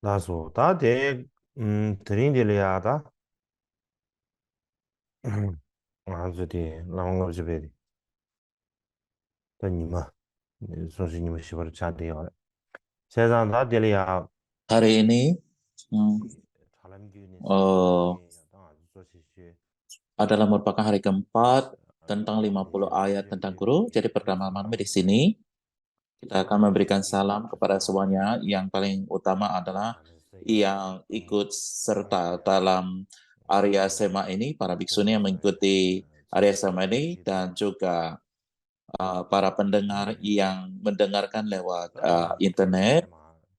나소 다데 드린딜리아다 아주디 라옹거즈베디 다니마 소시니마 시바르 차데요 세상 딜리아 Hari ini hmm, 사람기니 eh, 스타데데 야다 소시시 adalah merupakan hari keempat tentang 50 아니 ayat tentang guru. Jadi pertama-tama di 데즈마우스 sini kita akan memberikan 아니 salam kepada 가자 semuanya. Yang paling utama adalah 아는세야 yang ikut serta 콩게 dalam Arya 콩게 Sema ini, para biksu yang 콩게 mengikuti Arya Sema ini, dan 제제지다 juga para pendengar 네 yang mendengarkan lewat 다 internet. 테마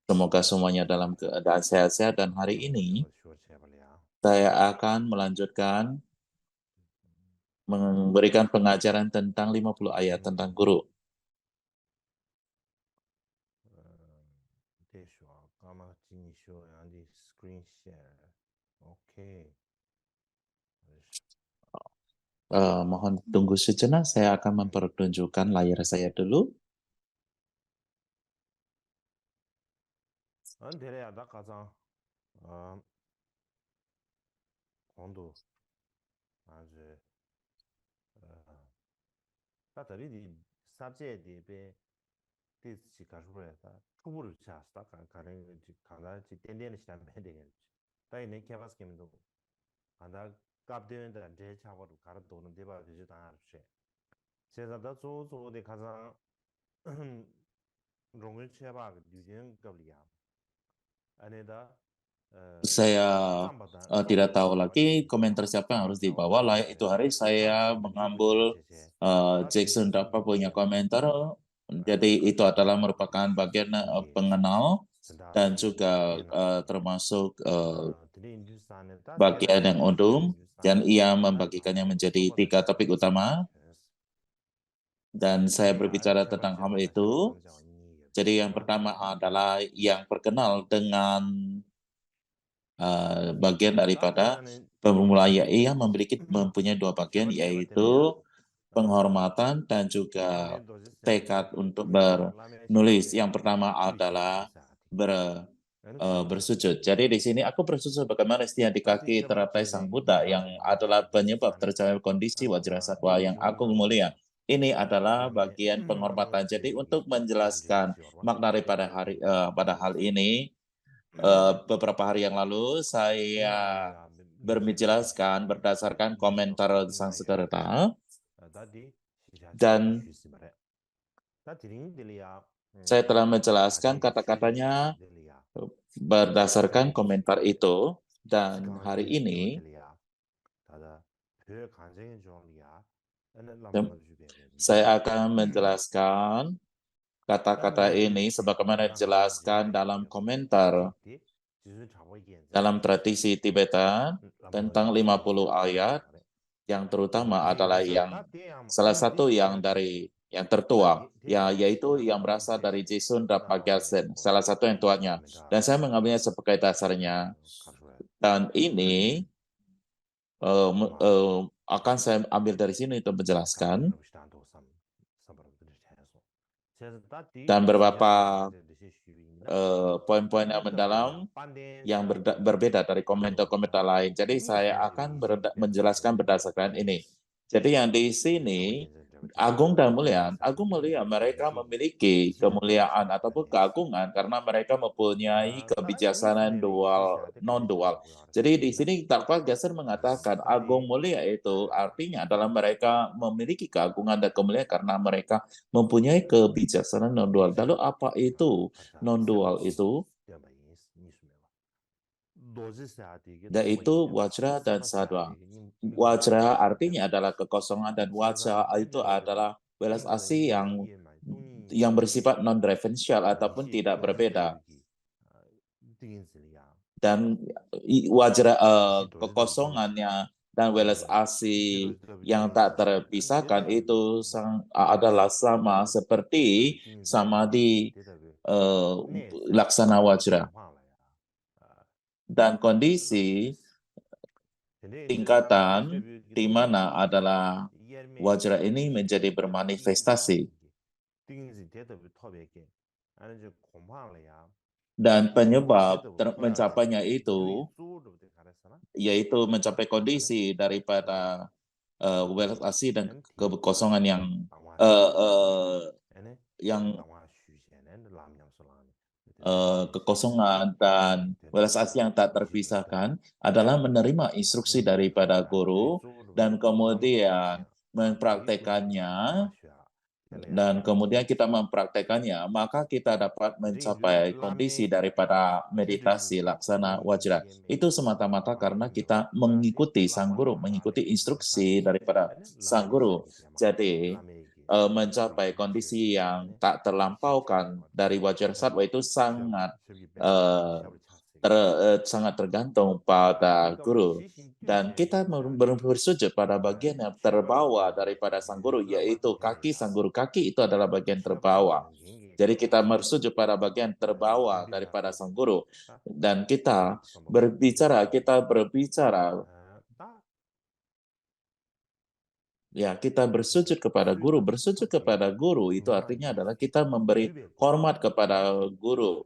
Semoga semuanya dalam keadaan sehat-sehat. Dan hari ini 뭐 쇼체발이야 saya akan melanjutkan memberikan pengajaran tentang 50 ayat tentang guru. 대쇼 까마찌니 쇼 안디 스크린 쉐어 오케이 Mohon tunggu sejenak, saya akan mempertunjukkan layar saya dulu. 안데레야 나 가자 공도 아주 다들이 sabjeti be tisi kashura ta chuburu chasta kare kana chi tenden shtan be de ta ne kebas kemdo anda kapden da de chawaru kar dono de ba de ta she seza da zo zo de kaza rongul cheba de dyuden gabliya ane da Saya zamba tidak tahu cheba lagi che komentar ya siapa yang harus zamba dibawa. cheba Lah, che itu hari zamba saya cheba cheba mengambil che che che da Jackson tisi Dapa punya subye komentar. Jadi itu kaza adalah cheba merupakan bagian 콩게 pengenal tanda dan juga yena termasuk tadi Hindustan ta bagian yang sera untung. Hindustan Dan ia da membagikannya kaza menjadi soba da 3 cha topik soba da utama. chens Dan saya ya berbicara cheba tentang hal cheba da cha itu. songja ni Jadi yang da pertama adalah yang perkenal dengan bagian da daripada kaza ne pemula, ia mempunyai 2 bagian, cheba cheba yaitu telia penghormatan dan lame juga doji sene tekad untuk lame sheba bernulis. che Yang pertama tuishi adalah doji sa ene kaza bersujud. Jadi di sini aku bersujud bagaimana istilah di da ti kaki cheba teratai che Sang ne Buddha da yang de ne adalah penyebab Hindustan tercapainya kondisi kaza Wajrasatwa yang yong agung da mulia. Ini adalah lame bagian lame penghormatan. Jadi shebe untuk doji menjelaskan sheba makna daripada doji pada hal doji ini, beberapa hari yang lalu saya Inalaya Mishiraba menjelaskan berdasarkan komentar Mishiraba Sang Inalaya Sekerta, Dadi Shishashe dan Shusimare Datirin Delia saya telah menjelaskan Kare Shwe kata-katanya Delia berdasarkan Kare komentar itu. Dan hari Shikanji Sheba ini Delia Tada Pyo Kanjeng Jonglia Ene Tem- Lamang Jubebe saya akan menjelaskan kata-kata Dani ini sebagaimana Nakaza dijelaskan Jibare dalam komentar Tikti Jisu Chabo Yenze dalam tradisi Tibetan Lamang tentang Jibare 50 ayat, Shibare yang terutama adalah Desa yang Tatiam salah satu yang Desa dari yang tertua, ya, yaitu yang berasal dari Jason Dapagasen, salah satu yang tuanya. Dan saya mengambilnya sebagai dasarnya. Dan ini akan saya ambil dari sini untuk menjelaskan. Dan beberapa poin-poin yang mendalam yang berbeda dari komentar-komentar lain. Jadi saya akan menjelaskan berdasarkan ini. Jadi yang di sini Agung Mulia mereka memiliki kemuliaan ataupun keagungan karena mereka mempunyai kebijaksanaan non dual. Jadi di sini Tapak Gasser mengatakan Agung Mulia itu artinya adalah mereka memiliki keagungan dan kemuliaan karena mereka mempunyai kebijaksanaan non dual. Lalu apa itu non dual itu? Yaitu Wajra dan Sadwa. Wajra artinya adalah kekosongan dan Wajra itu adalah welas asih yang bersifat non-referensial ataupun tidak berbeda. Dan Wajra kekosongannya dan welas asih yang tak terpisahkan itu adalah sama seperti samadhi laksana Wajra. Dan kondisi tingkatan di mana adalah Wajra ini menjadi bermanifestasi. Dan penyebab mencapainya itu yaitu mencapai kondisi daripada welas asih dan kekosongan yang kekosongan dan welas asih yang tak terpisahkan adalah menerima instruksi daripada guru dan kemudian mempraktekannya, dan kemudian kita mempraktekannya, maka kita dapat mencapai kondisi daripada meditasi laksana wajra. Itu semata-mata karena kita mengikuti sang guru, mengikuti instruksi daripada sang guru. Jadi, mencapai kondisi yang tak terlampaukan dari wajra sattva itu sangat tergantung pada guru. Dan kita bersujud pada bagian yang terbawa daripada sang guru, yaitu kaki sang guru. Kaki itu adalah bagian terbawa. Jadi kita bersujud pada bagian terbawa daripada sang guru. Dan kita berbicara, ya, kita bersujud kepada guru. Bersujud kepada guru itu artinya adalah kita memberi hormat kepada guru.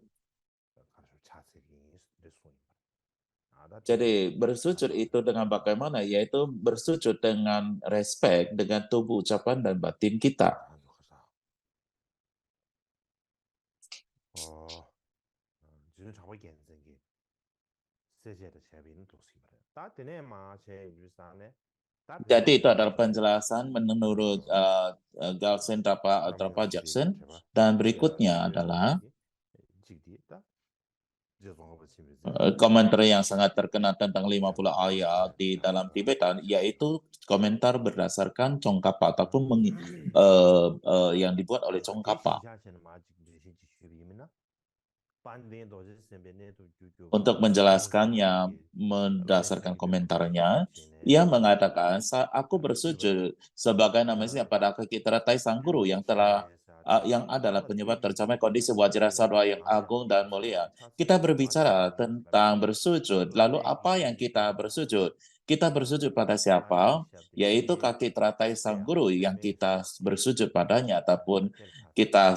Jadi bersujud itu dengan bagaimana? Yaitu bersujud dengan respect, dengan tubuh, ucapan, dan batin kita. Jadi itu adalah penjelasan menurut Galsen Trapa Jackson. Dan berikutnya adalah komentar yang sangat terkenal tentang 50 ayat di dalam Tibetan, yaitu komentar berdasarkan Tsongkhapa ataupun yang dibuat oleh Tsongkhapa. Untuk menjelaskannya berdasarkan komentarnya, ia mengatakan, aku bersujud sebagai namanya pada kaki teratai sang guru yang adalah penyebab tercapai kondisi wajra sattva yang agung dan mulia. Kita berbicara tentang bersujud, lalu apa yang kita bersujud? Kita bersujud pada siapa? Yaitu kaki teratai sang guru yang kita bersujud padanya ataupun kita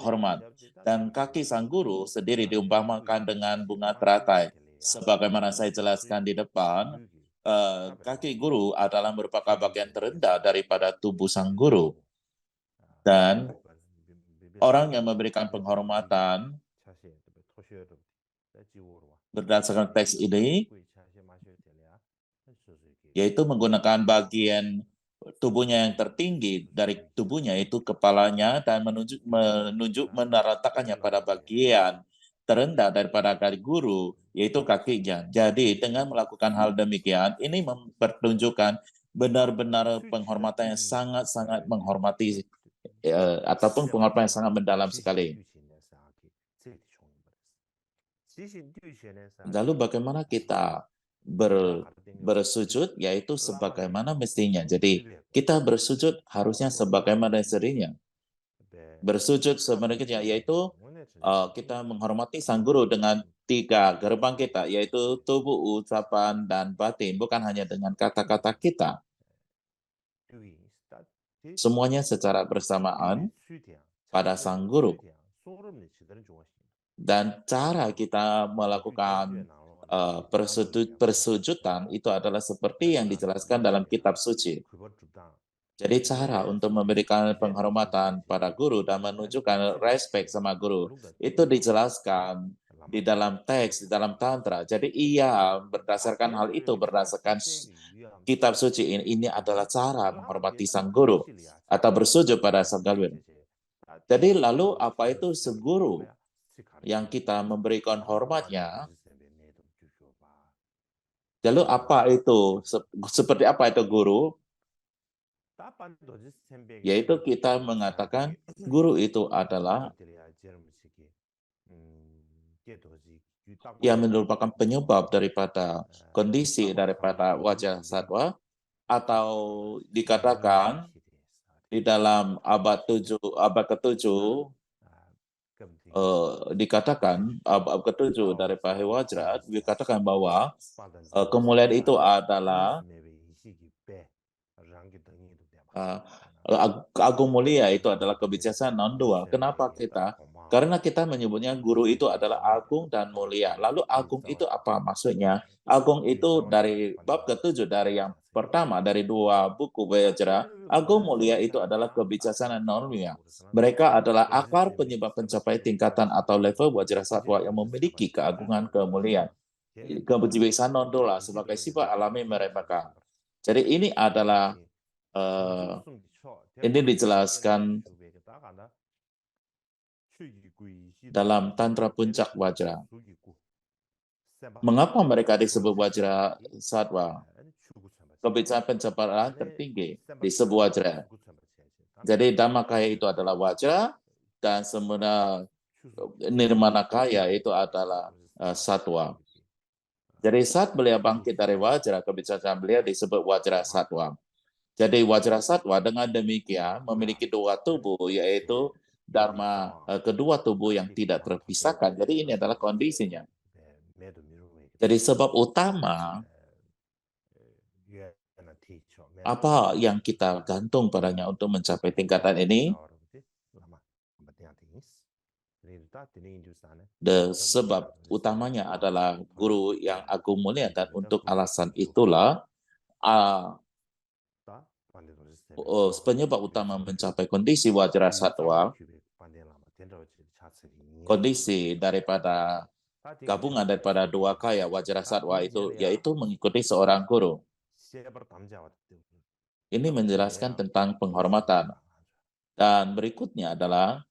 hormat. Dan kaki sang guru sendiri diumpamakan dengan bunga teratai. Sebagaimana saya jelaskan di depan, kaki guru adalah merupakan bagian terendah daripada tubuh sang guru. Dan orang yang memberikan penghormatan berdasarkan teks ini, yaitu menggunakan bagian tubuhnya yang tertinggi dari tubuhnya, itu kepalanya, dan menaratakannya pada bagian terendah daripada kaki guru, yaitu kakinya. Jadi dengan melakukan hal demikian, ini mempertunjukkan benar-benar penghormatan yang sangat-sangat menghormati ataupun penghormatan yang sangat mendalam sekali. Lalu bagaimana kita bersujud? Yaitu sebagaimana mestinya. Jadi kita bersujud harusnya sebagaimana mestinya. Bersujud sebenarnya yaitu kita menghormati sang guru dengan 3 gerbang kita, yaitu tubuh, ucapan, dan batin, bukan hanya dengan kata-kata kita. Semuanya secara bersamaan pada sang guru. Dan cara kita melakukan persujudan itu adalah seperti yang dijelaskan dalam kitab suci. Jadi cara untuk memberikan penghormatan pada guru dan menunjukkan respect sama guru itu dijelaskan di dalam teks, di dalam tantra. Jadi berdasarkan hal itu, berdasarkan kitab suci ini adalah cara menghormati sang guru atau bersujud pada sang guru. Jadi lalu apa itu seguru yang kita memberikan hormatnya? Lalu apa itu? Seperti apa itu guru? Yaitu kita mengatakan guru itu adalah yang merupakan penyebab daripada kondisi daripada wajah sattva, atau dikatakan di dalam abad ke-7 dikatakan abad ke-7 dari Pahewajra dikatakan bahwa kemuliaan itu adalah agung mulia, itu adalah kebijaksanaan non-dual. Kenapa kita Karena kita menyebutnya guru itu adalah agung dan mulia. Lalu agung itu apa maksudnya? Agung itu dari bab ke-7, dari yang pertama, dari 2 buku Vajra. Agung mulia itu adalah kebijaksanaan non mulia. Mereka adalah akar penyebab pencapai tingkatan atau level Wajra Satwa yang memiliki keagungan kemuliaan. Kebijaksanaan non dola sebagai sifat alami mereka. Jadi ini adalah ini dijelaskan dalam Tantra Puncak Wajra. Mengapa mereka disebut Wajra Satwa? Kebijaksanaan pencapaian tertinggi disebut Wajra. Jadi Dhammakaya itu adalah Wajra, dan sebenarnya Nirmanakaya itu adalah Satwa. Jadi saat beliau bangkit dari Wajra, kebijaksanaan beliau disebut Wajra Satwa. Jadi Wajra Satwa dengan demikian memiliki 2 tubuh, yaitu Dharma kedua tubuh yang tidak terpisahkan. Jadi ini adalah kondisinya. Jadi sebab utama apa yang kita gantung padanya untuk mencapai tingkatan ini, sebab utamanya adalah guru yang agung mulia, dan untuk alasan itulah penyebab utama mencapai kondisi Wajra Satwa, kondisi daripada gabungan daripada 2 kaya Wajra Satwa itu, yaitu mengikuti seorang guru. Ini menjelaskan tentang penghormatan. Dan berikutnya adalah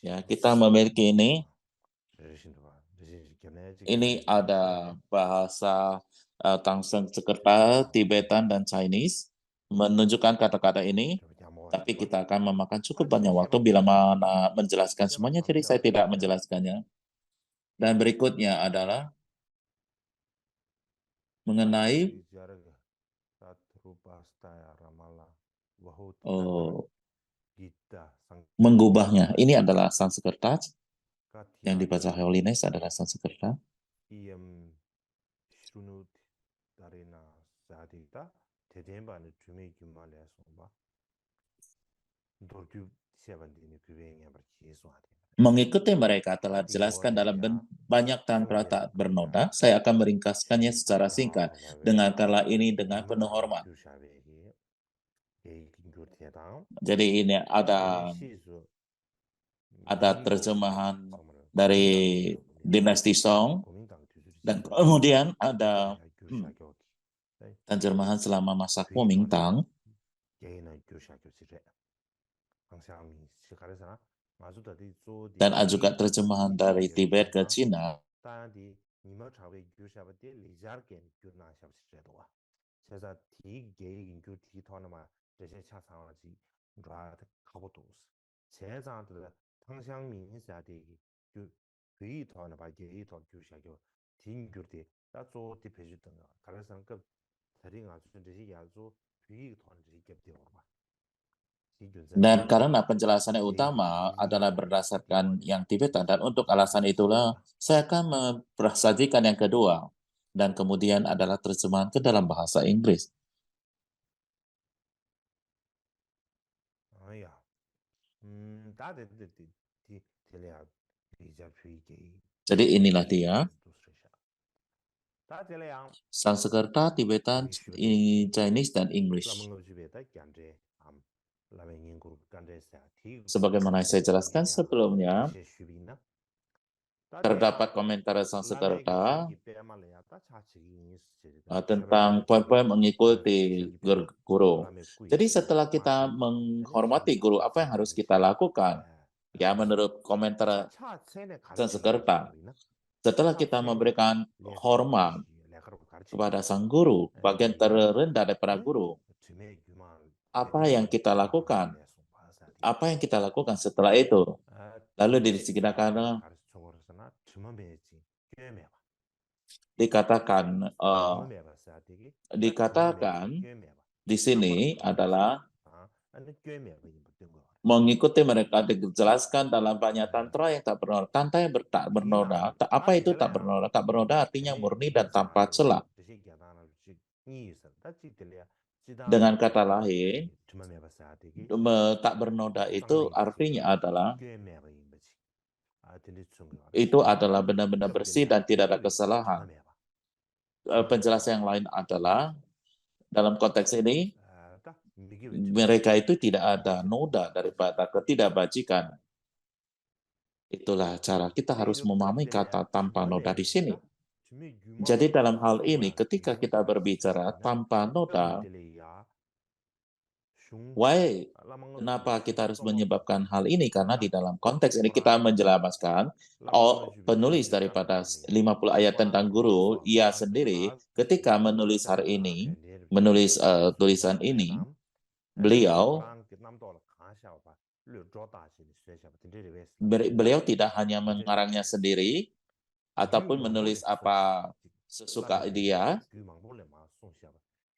ya, kita memiliki ini ada bahasa Tangseng Sekerta, Tibetan, dan Chinese menunjukkan kata-kata ini, tapi kita akan memakan cukup banyak waktu bila mana menjelaskan semuanya, jadi saya tidak menjelaskannya. Dan berikutnya adalah mengenai menggubahnya. Ini adalah Sanskerta yang dibaca Holiness adalah Sanskerta. Mengikuti mereka telah dijelaskan dalam banyak tantra tak bernoda. Saya akan meringkaskannya secara singkat. Dengarkanlah ini dengan penuh hormat. Jadi ini ada terjemahan dari dinasti Song, dan kemudian ada terjemahan selama masa Kuomintang, dan juga terjemahan dari Tibet ke Cina. Dan karena penjelasannya utama adalah berdasarkan yang Tibetan, dan untuk alasan itulah saya akan mempersajikan yang kedua, dan kemudian adalah terjemahan ke dalam bahasa Inggris. Jadi inilah dia. Sanskerta, Tibetan, Chinese, dan English. Sebagaimana saya jelaskan sebelumnya, terdapat komentar Sanskerta tentang poin-poin mengikuti guru. Jadi setelah kita menghormati guru, apa yang harus kita lakukan? Ya, menurut komentar Sanskerta, setelah kita memberikan hormat kepada sang guru, bagian terendah daripada guru, apa yang kita lakukan? Apa yang kita lakukan setelah itu? Lalu dikatakan di sini adalah mengikuti mereka, dijelaskan dalam banyak tantra yang tak bernoda. Tantra yang tak bernoda, apa itu tak bernoda? Tak bernoda artinya murni dan tanpa celah. Dengan kata lain, Tak bernoda itu artinya adalah itu adalah benar-benar bersih dan tidak ada kesalahan. Penjelasan yang lain adalah dalam konteks ini mereka itu tidak ada noda daripada ketidakbajikan. Itulah cara kita harus memahami kata tanpa noda di sini. Jadi dalam hal ini ketika kita berbicara tanpa noda, why? Kenapa kita harus menyebabkan hal ini? Karena di dalam konteks ini kita menjelaskan, penulis daripada 50 ayat tentang guru, ia sendiri ketika menulis hari ini, menulis tulisan ini, beliau tidak hanya mengarangnya sendiri, ataupun menulis apa sesuka dia,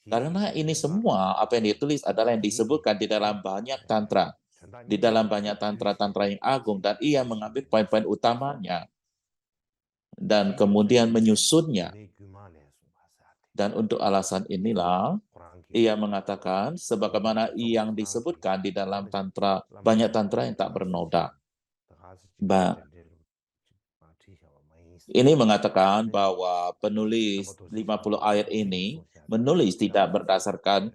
karena ini semua apa yang ditulis adalah yang disebutkan di dalam banyak tantra. Di dalam banyak tantra-tantra yang agung, dan ia mengambil poin-poin utamanya dan kemudian menyusunnya. Dan untuk alasan inilah ia mengatakan sebagaimana yang disebutkan di dalam tantra, banyak tantra yang tak bernoda. Ini mengatakan bahwa penulis 50 ayat ini menulis tidak berdasarkan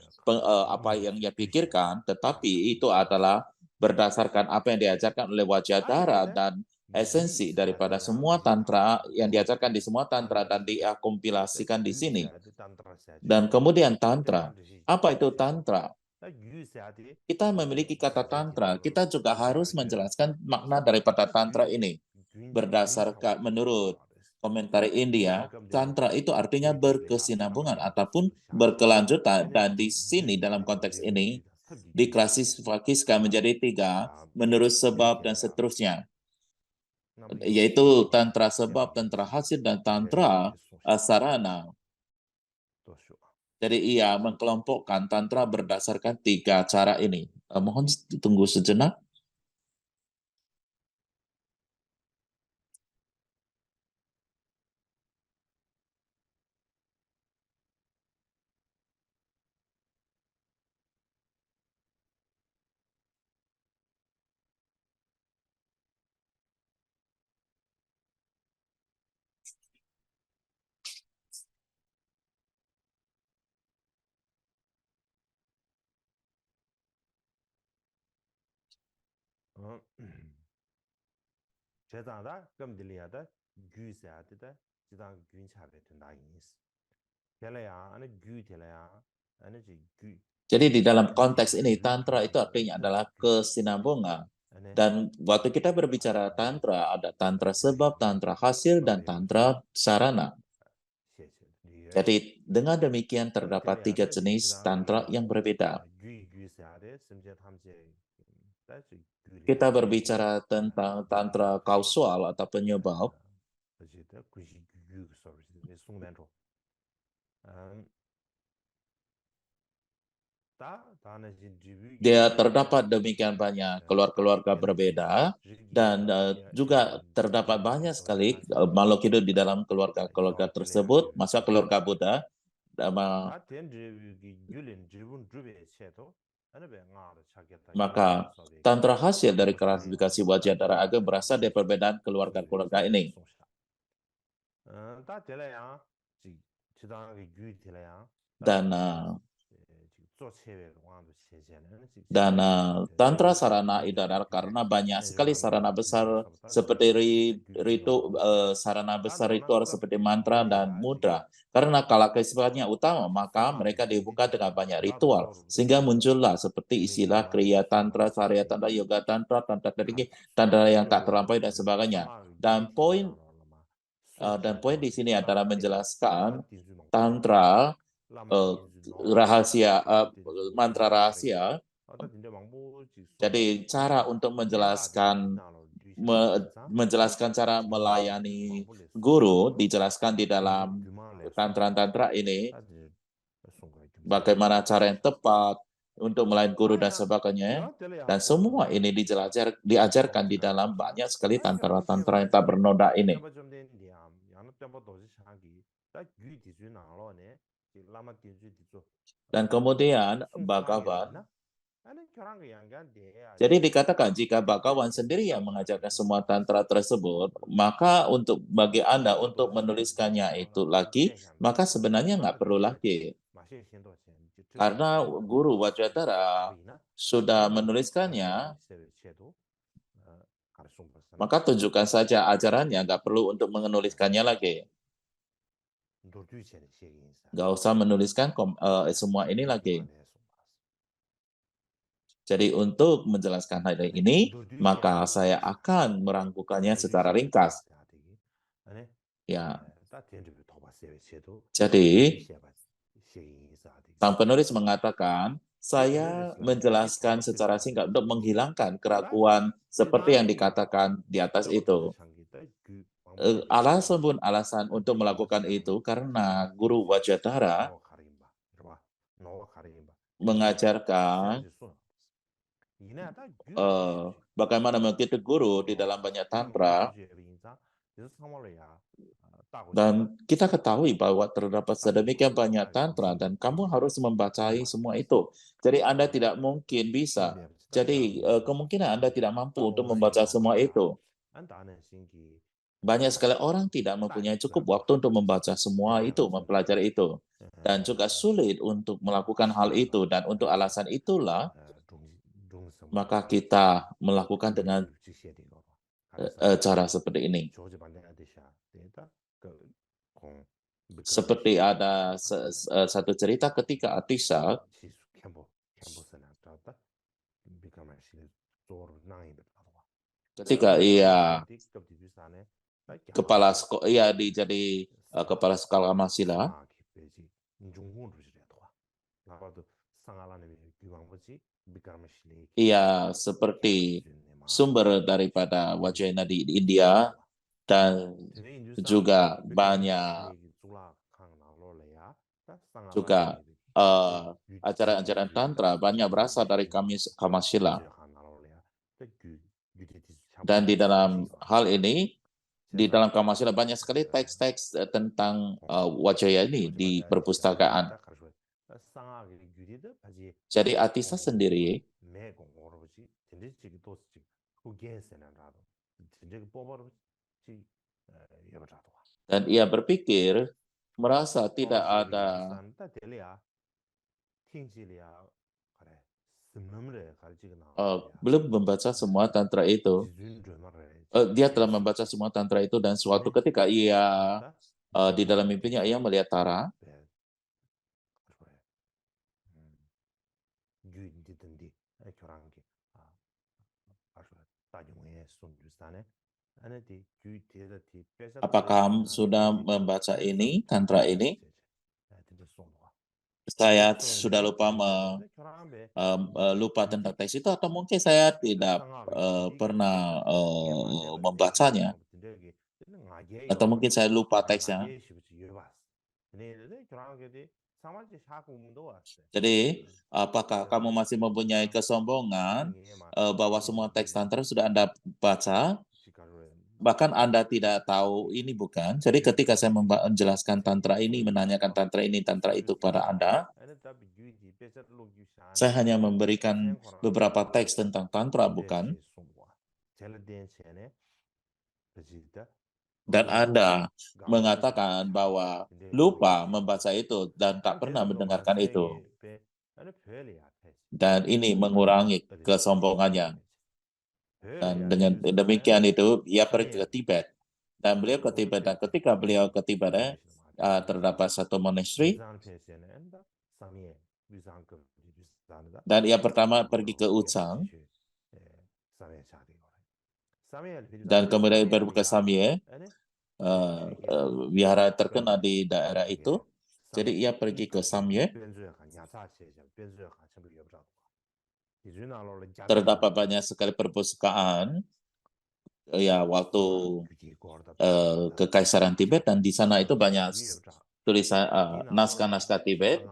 apa yang ia pikirkan, tetapi itu adalah berdasarkan apa yang diajarkan oleh Wajadara dan esensi daripada semua tantra yang diajarkan di semua tantra dan diakompilasikan di sini. Dan kemudian tantra. Apa itu tantra? Kita memiliki kata tantra, kita juga harus menjelaskan makna daripada tantra ini. Berdasarkan menurut komentar India, tantra itu artinya berkesinambungan ataupun berkelanjutan, dan di sini dalam konteks ini diklasifikasikan menjadi 3 menurut sebab dan seterusnya, yaitu tantra sebab, tantra hasil, dan tantra sarana. Jadi ia mengkelompokkan tantra berdasarkan 3 cara ini. Mohon tunggu sejenak. Jadi di dalam konteks ini, tantra itu artinya adalah kesinambungan. Dan waktu kita berbicara tantra, ada tantra sebab, tantra hasil, dan tantra sarana. Jadi dengan demikian terdapat 3 jenis tantra yang berbeda. Kita berbicara tentang tantra kausal atau penyebab. Dia terdapat demikian banyak keluarga berbeda, dan juga terdapat banyak sekali makhluk hidup di dalam keluarga tersebut, masa keluarga Buddha. Maka tantra hasil dari klasifikasi Wajadara agak berasal dari perbedaan keluarga-keluarga ini. Dan tantra sarana itu adalah karena banyak sekali sarana besar seperti sarana besar ritual seperti mantra dan mudra. Karena kalau sifatnya utama, maka mereka dibuka dengan banyak ritual, sehingga muncullah seperti istilah kriya tantra, sarya tantra, yoga tantra, tantra tinggi, tantra yang tak terlampaui, dan sebagainya. Dan poin di sini adalah menjelaskan tantra rahasia, mantra rahasia. Jadi cara untuk menjelaskan cara melayani guru dijelaskan di dalam tantra-tantra ini, bagaimana cara yang tepat untuk melayani guru dan sebagainya, dan semua ini diajarkan di dalam banyak sekali tantra-tantra yang tak bernoda ini. Dan kemudian Bhagavan Jadi dikatakan jika Bhagawan sendiri yang mengajarkan semua tantra tersebut, maka untuk bagi Anda untuk menuliskannya itu lagi, maka sebenarnya nggak perlu lagi. Karena Guru Wajradhara sudah menuliskannya, maka tunjukkan saja ajarannya, nggak perlu untuk menuliskannya lagi. Nggak usah menuliskan semua ini lagi. Jadi untuk menjelaskan hal ini, maka saya akan merangkukannya secara ringkas. Ya. Jadi, sang penulis mengatakan, saya menjelaskan secara singkat untuk menghilangkan keraguan seperti yang dikatakan di atas itu. Alasan untuk melakukan itu karena Guru Wajradhara mengajarkan bagaimana mengikuti guru di dalam banyak tantra, dan kita ketahui bahwa terdapat sedemikian banyak tantra dan kamu harus membacai semua itu. Jadi Anda tidak mungkin bisa. Jadi kemungkinan Anda tidak mampu untuk membaca semua itu. Banyak sekali orang tidak mempunyai cukup waktu untuk membaca semua itu, mempelajari itu. Dan juga sulit untuk melakukan hal itu. Dan untuk alasan itulah, maka kita melakukan dengan cara seperti ini. Seperti ada satu cerita ketika Atisa ketika ia jadi kepala sekolah Masila, ia seperti sumber daripada Vajrayana di India dan juga banyak juga ajaran-ajaran tantra banyak berasal dari Kamasila. Dan di dalam hal ini, di dalam Kamasila banyak sekali teks-teks tentang Vajrayana ini di perpustakaan. Jadi Atisa sendiri dan ia berpikir merasa tidak ada belum membaca semua tantra itu. Dia telah membaca semua tantra itu dan suatu ketika ia di dalam mimpinya ia melihat Tara. Apakah kamu sudah membaca ini, tantra ini? Saya sudah lupa tentang teks itu atau mungkin saya tidak pernah membacanya atau mungkin saya lupa teksnya. Jadi, apakah kamu masih mempunyai kesombongan bahwa semua teks tantra sudah Anda baca? Bahkan Anda tidak tahu ini bukan? Jadi ketika saya menjelaskan tantra ini, menanyakan tantra ini, tantra itu pada Anda, saya hanya memberikan beberapa teks tentang tantra, bukan? Dan Anda mengatakan bahwa lupa membaca itu dan tak pernah mendengarkan itu. Dan ini mengurangi kesombongannya. Dan dengan demikian itu, ia pergi ke Tibet. Dan beliau ke Tibet, dan ketika beliau ke Tibet, terdapat satu monastery. Dan ia pertama pergi ke Utsang. Dan kemudian baru ke Samye, wihara terkenal di daerah itu. Jadi ia pergi ke Samye. Terdapat banyak sekali perpustakaan ya waktu Kekaisaran Tibet, dan di sana itu banyak tulisan naskah-naskah Tibet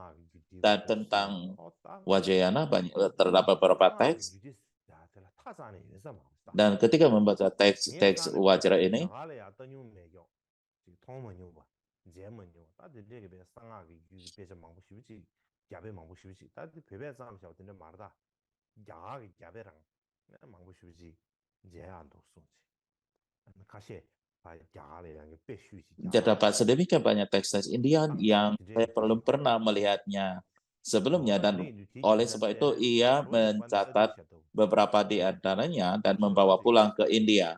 dan tentang Vajrayana terdapat beberapa teks. Dan ketika membaca teks Vajra ini, Terdapat sedemikian banyak teks-teks India yang saya belum pernah melihatnya sebelumnya, dan oleh sebab itu ia mencatat beberapa di antaranya dan membawa pulang ke India.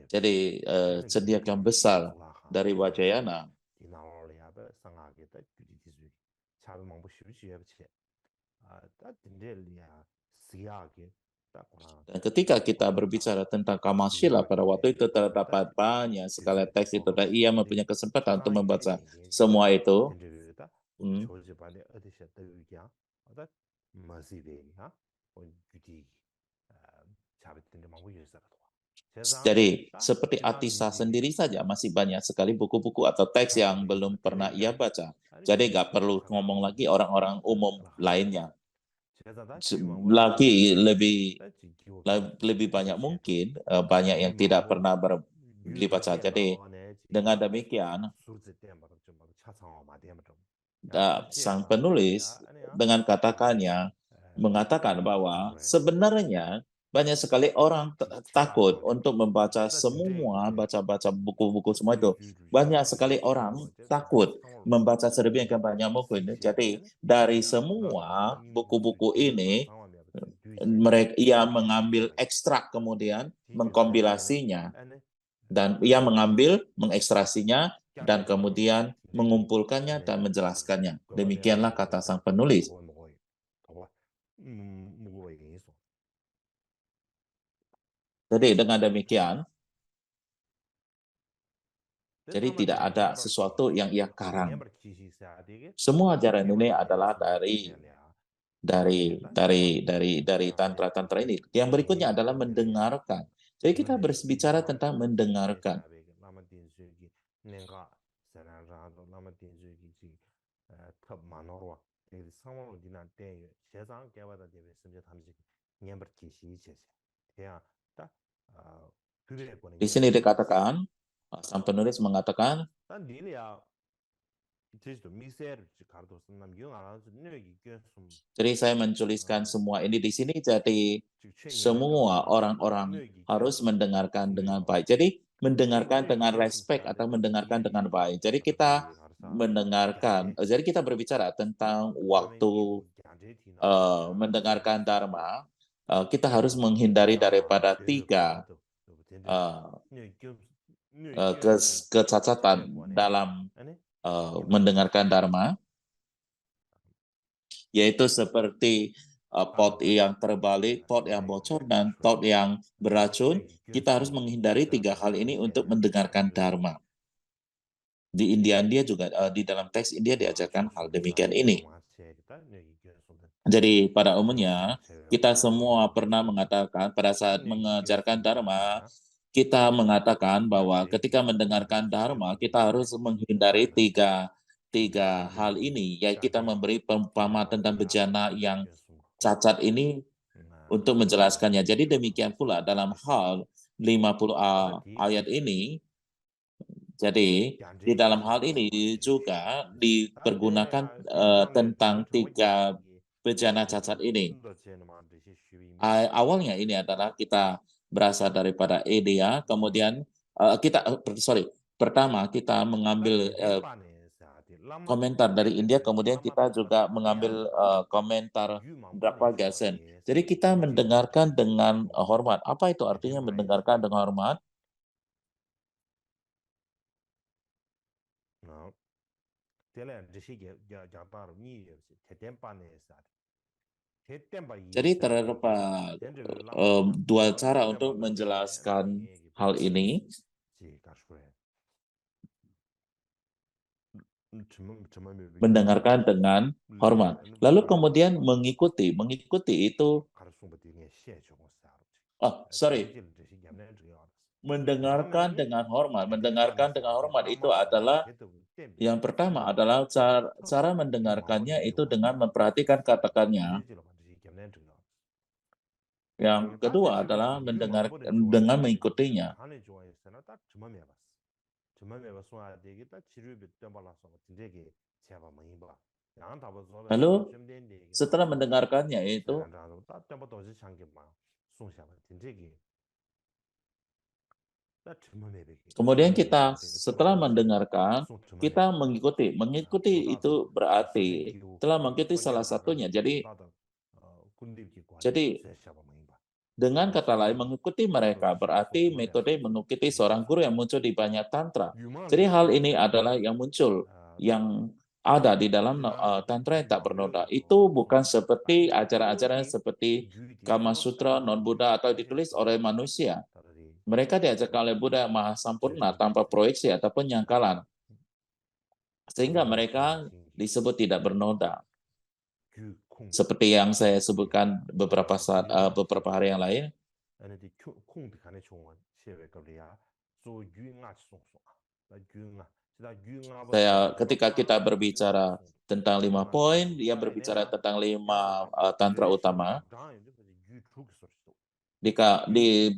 Jadi sediakan besar dari Wajayana. Dan ketika kita berbicara tentang Kamasila pada waktu itu terdapat banyak sekali teks itu, dan ia mempunyai kesempatan untuk membaca semua itu. Jadi seperti Atisa sendiri saja masih banyak sekali buku-buku atau teks yang belum pernah ia baca. Jadi nggak perlu ngomong lagi orang-orang umum lainnya. Lagi lebih banyak mungkin banyak yang tidak pernah dibaca. Jadi dengan demikian sang penulis dengan katakannya mengatakan bahwa sebenarnya banyak sekali orang takut untuk membaca semua, baca-baca buku-buku semua itu. Banyak sekali orang takut membaca sedemikian banyak buku ini. Jadi dari semua buku-buku ini, ia mengambil ekstrak kemudian mengkompilasinya, dan ia mengekstrasinya dan kemudian mengumpulkannya dan menjelaskannya. Demikianlah kata sang penulis. Jadi dengan demikian, jadi tidak ada sesuatu yang ia karang. Semua ajaran ini adalah dari tantra-tantra ini. Yang berikutnya adalah mendengarkan. Jadi kita berbicara tentang mendengarkan. Di sini dikatakan, sang penulis mengatakan, jadi saya menuliskan semua ini di sini, jadi semua orang-orang harus mendengarkan dengan baik. Jadi mendengarkan dengan respect atau mendengarkan dengan baik. Jadi kita mendengarkan, jadi kita berbicara tentang waktu mendengarkan Dharma, kita harus menghindari daripada tiga kecacatan dalam mendengarkan Dharma, yaitu seperti pot yang terbalik, pot yang bocor, dan pot yang beracun. Kita harus menghindari tiga hal ini untuk mendengarkan Dharma. Di India juga, di dalam teks India diajarkan hal demikian ini. Jadi pada umumnya, kita semua pernah mengatakan pada saat mengajarkan Dharma, kita mengatakan bahwa ketika mendengarkan Dharma, kita harus menghindari tiga hal ini, yaitu kita memberi perumpamaan tentang bejana yang cacat ini untuk menjelaskannya. Jadi demikian pula dalam hal 50a ayat ini, jadi di dalam hal ini juga dipergunakan tentang tiga bejana cacat ini. Awalnya ini adalah kita berasal daripada India, kemudian pertama kita mengambil komentar dari India, kemudian kita juga mengambil komentar Drapagasen. Jadi kita mendengarkan dengan hormat. Apa itu artinya mendengarkan dengan hormat? Jadi terdapat dua cara untuk menjelaskan hal ini. Mendengarkan dengan hormat. Lalu kemudian mengikuti. Mengikuti itu, mendengarkan dengan hormat. Mendengarkan dengan hormat itu adalah, yang pertama adalah cara mendengarkannya itu dengan memperhatikan katakannya. Yang kedua adalah mendengar dengan mengikutinya. Lalu setelah mendengarkannya itu, kemudian kita setelah mendengarkan, kita mengikuti. Mengikuti itu berarti telah mengikuti salah satunya. Jadi dengan kata lain, mengikuti mereka berarti metode mengikuti seorang guru yang muncul di banyak tantra. Jadi hal ini adalah yang muncul, yang ada di dalam tantra yang tak bernoda. Itu bukan seperti ajaran-ajaran seperti Kama Sutra, non-Buddha, atau ditulis oleh manusia. Mereka diajarkan oleh Buddha yang maha sempurna tanpa proyeksi atau penyangkalan. Sehingga mereka disebut tidak bernoda. Seperti yang saya sebutkan beberapa hari yang lain, ketika kita berbicara tentang 5 poin, dia berbicara tentang 5 tantra utama.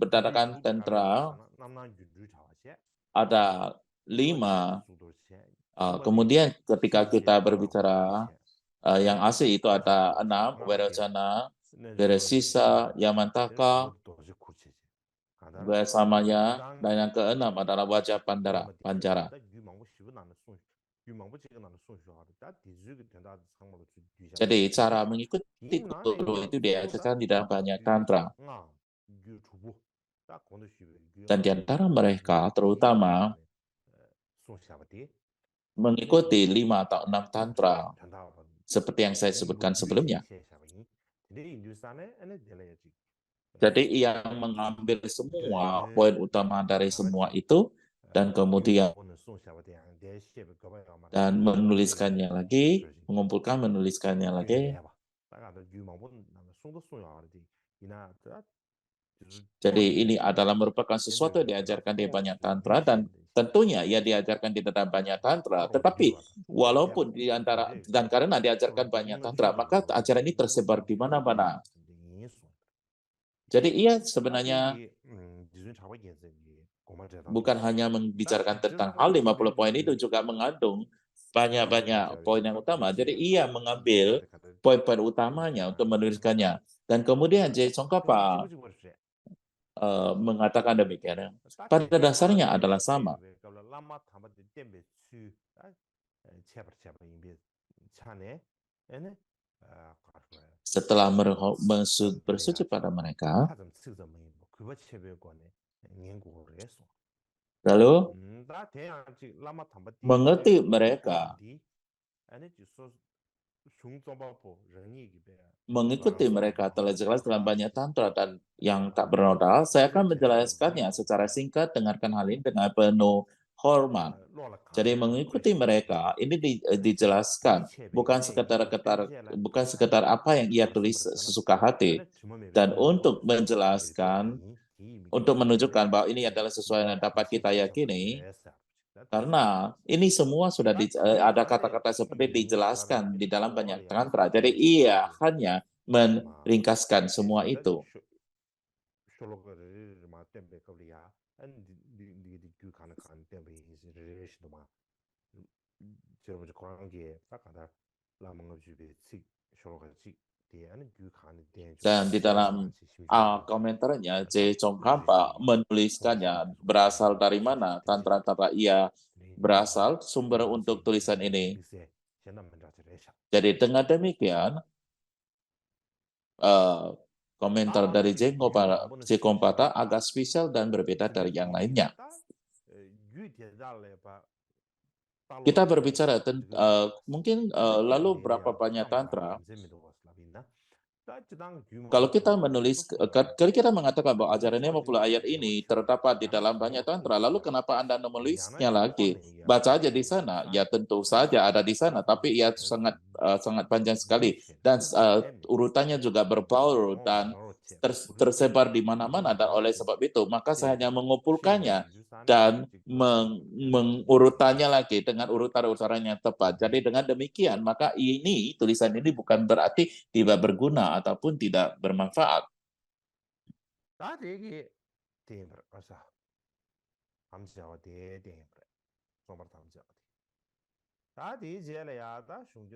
Berdasarkan tantra ada 5. Kemudian ketika kita berbicara yang asli itu ada 6, Vairocana, Beresisa, Yamantaka, Samaya, dan yang ke-6 adalah wajah Panjara. Jadi cara mengikuti guru itu diajarkan di dalam banyak tantra. Dan di antara mereka terutama mengikuti 5 atau 6 tantra seperti yang saya sebutkan sebelumnya. Jadi ia mengambil semua poin utama dari semua itu dan kemudian menuliskannya lagi, menuliskannya lagi. Jadi ini adalah merupakan sesuatu yang diajarkan di banyak tantra, dan tentunya ia diajarkan di dalam banyak tantra. Tetapi walaupun di antara, dan karena diajarkan banyak tantra, maka ajaran ini tersebar di mana-mana. Jadi ia sebenarnya bukan hanya membicarakan tentang hal 50 poin itu, juga mengandung banyak-banyak poin yang utama. Jadi ia mengambil poin-poin utamanya untuk menuliskannya. Dan kemudian J. Tsongkhapa mengatakan demikian. Pada dasarnya adalah sama. Setelah bersujud pada mereka, lalu mengerti mereka, mengikuti mereka telah jelas dalam banyak tantra dan yang tak bernoda. Saya akan menjelaskannya secara singkat. Dengarkan hal ini dengan penuh hormat. Jadi mengikuti mereka ini dijelaskan, bukan sekedar apa yang ia tulis sesuka hati. Dan untuk menjelaskan, untuk menunjukkan bahwa ini adalah sesuatu yang dapat kita yakini, karena ini semua sudah ada kata-kata seperti dijelaskan di dalam banyak tantra. Jadi ia hanya meringkaskan semua itu. Dan di dalam komentarnya, J. Tsongkhapa menuliskannya berasal dari mana tantra-tantra ia berasal, sumber untuk tulisan ini. Jadi dengan demikian, komentar dari J. Tsongkhapa agak spesial dan berbeda dari yang lainnya. Kita berbicara tentang mungkin lalu berapa banyak tantra. Kalau kita menulis, kalau kita mengatakan bahwa ajaran 50 ayat ini terdapat di dalam banyak tantra, lalu kenapa Anda menulisnya lagi? Baca aja di sana. Ya tentu saja ada di sana, tapi ia sangat panjang sekali. Dan urutannya juga berbaur dan tersebar di mana-mana. Dan oleh sebab itu, maka saya hanya mengumpulkannya dan mengurutannya lagi dengan urutan-urutan yang tepat. Jadi dengan demikian, maka tulisan ini bukan berarti tidak berguna ataupun tidak bermanfaat.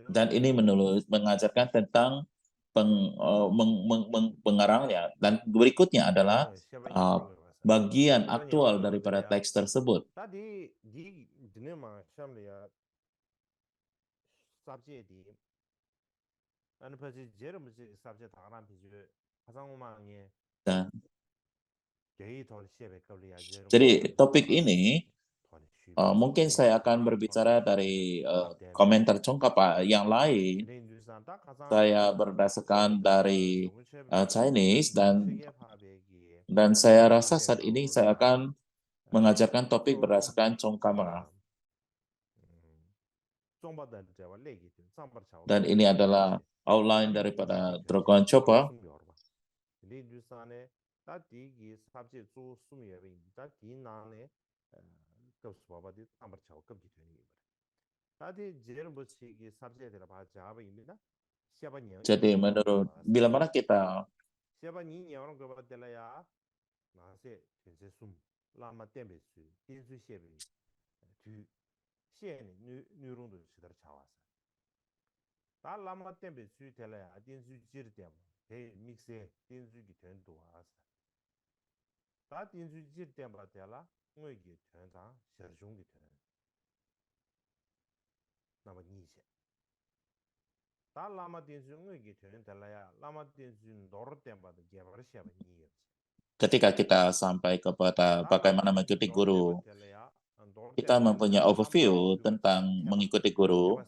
Dan ini mengajarkan tentang pengarangnya. Dan berikutnya adalah bagian aktual daripada teks tersebut. Dan jadi topik ini mungkin saya akan berbicara dari komentar Tsongkhapa yang lain. Saya berdasarkan dari Chinese dan saya rasa saat ini saya akan mengajarkan topik berdasarkan Tsongkhapa. Dan ini adalah outline daripada Drogon Chopa. Jadi menurut bila mana kita ketika kita sampai kepada bagaimana mengikuti guru, kita mempunyai overview tentang mengikuti guru.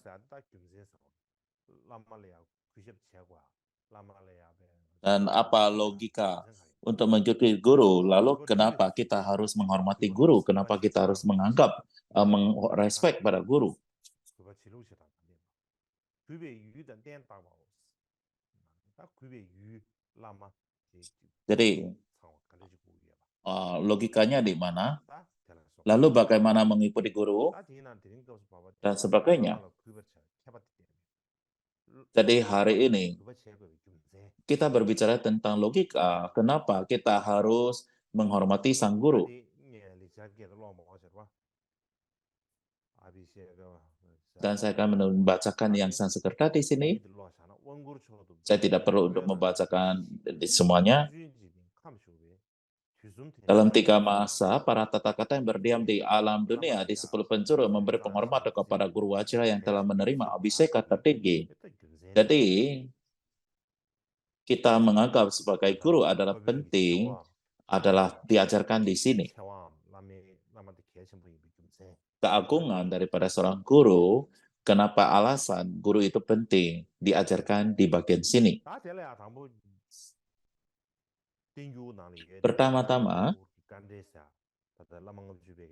Dan apa logika untuk mengikuti guru, lalu kenapa kita harus menghormati guru, kenapa kita harus menganggap, respect pada guru. Jadi, logikanya di mana, lalu bagaimana mengikuti guru, dan sebagainya. Jadi hari ini, kita berbicara tentang logika, kenapa kita harus menghormati sang guru. Dan saya akan membacakan yang Sanskerta di sini. Saya tidak perlu untuk membacakan semuanya. Dalam 3 masa, para tathagata yang berdiam di alam dunia di 10 penjuru memberi penghormatan kepada guru wajra yang telah menerima abhiseka tertinggi. Jadi, kita menganggap sebagai guru adalah penting, adalah diajarkan di sini. Keagungan daripada seorang guru, kenapa alasan guru itu penting, diajarkan di bagian sini. Pertama-tama,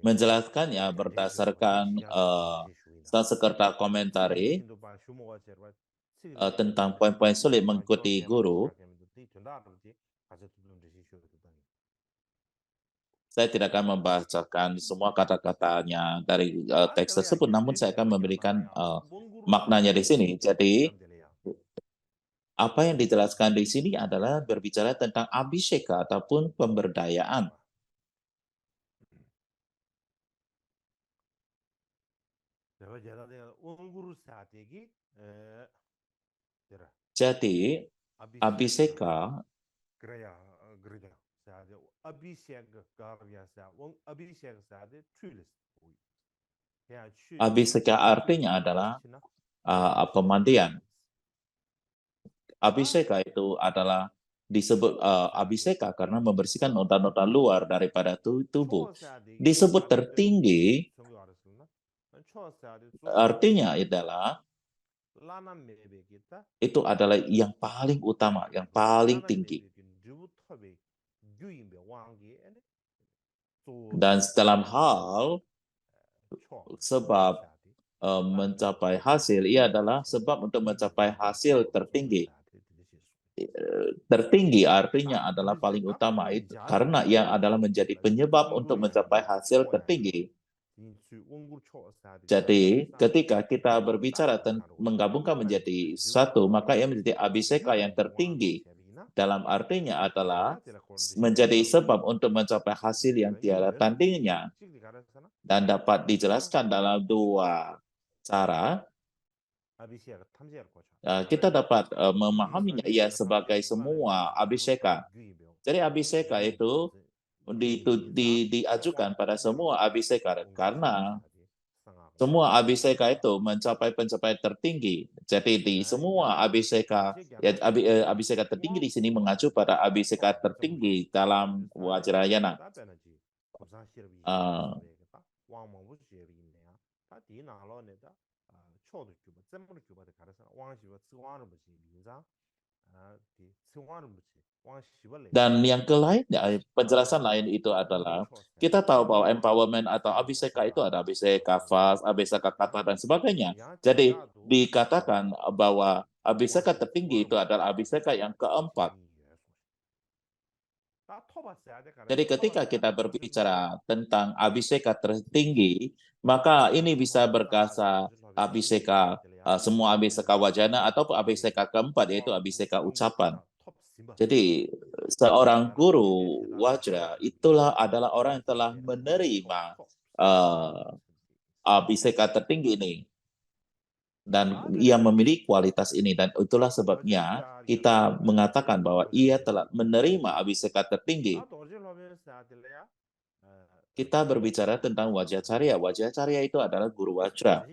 menjelaskannya berdasarkan Sanskerta komentari tentang poin-poin sulit mengikuti guru. Saya tidak akan membacakan semua kata-katanya dari teks tersebut, namun saya akan memberikan maknanya di sini. Jadi, apa yang dijelaskan di sini adalah berbicara tentang abhiseka ataupun pemberdayaan. Jadi, abhiseka artinya adalah pemandian. Abhiseka itu adalah disebut abhiseka karena membersihkan noda-noda luar daripada tubuh. Disebut tertinggi artinya adalah itu adalah yang paling utama, yang paling tinggi. Dan dalam hal sebab mencapai hasil, ia adalah sebab untuk mencapai hasil tertinggi. Tertinggi artinya adalah paling utama, itu karena ia adalah menjadi penyebab untuk mencapai hasil tertinggi. Jadi, ketika kita berbicara menggabungkan menjadi satu, maka ia menjadi abhiseka yang tertinggi. dalam artinya adalah menjadi sebab untuk mencapai hasil yang tiada tandingnya dan dapat dijelaskan dalam dua cara. Kita dapat memahaminya ia sebagai semua abhiseka. Jadi abhiseka itu diajukan pada semua abhiseka karena semua abhiseka itu mencapai pencapaian tertinggi. Jadi di semua abhiseka, ya, abhiseka tertinggi di sini mengacu pada abhiseka tertinggi dalam Vajrayana. Dan yang lainnya, penjelasan lain itu adalah kita tahu bahwa empowerment atau abhiseka itu ada abhiseka fast, abhiseka kata dan sebagainya. Jadi dikatakan bahwa abhiseka tertinggi itu adalah abhiseka yang keempat. Jadi ketika kita berbicara tentang abhiseka tertinggi, maka ini bisa berkasa abhiseka semua abhiseka wajana atau abhiseka keempat yaitu abhiseka ucapan. Jadi seorang guru wajra itulah adalah orang yang telah menerima abhiseka tertinggi ini dan ia memiliki kualitas ini dan itulah sebabnya kita mengatakan bahwa ia telah menerima abhiseka tertinggi. Kita berbicara tentang Vajracharya. Vajracharya itu adalah guru wajra.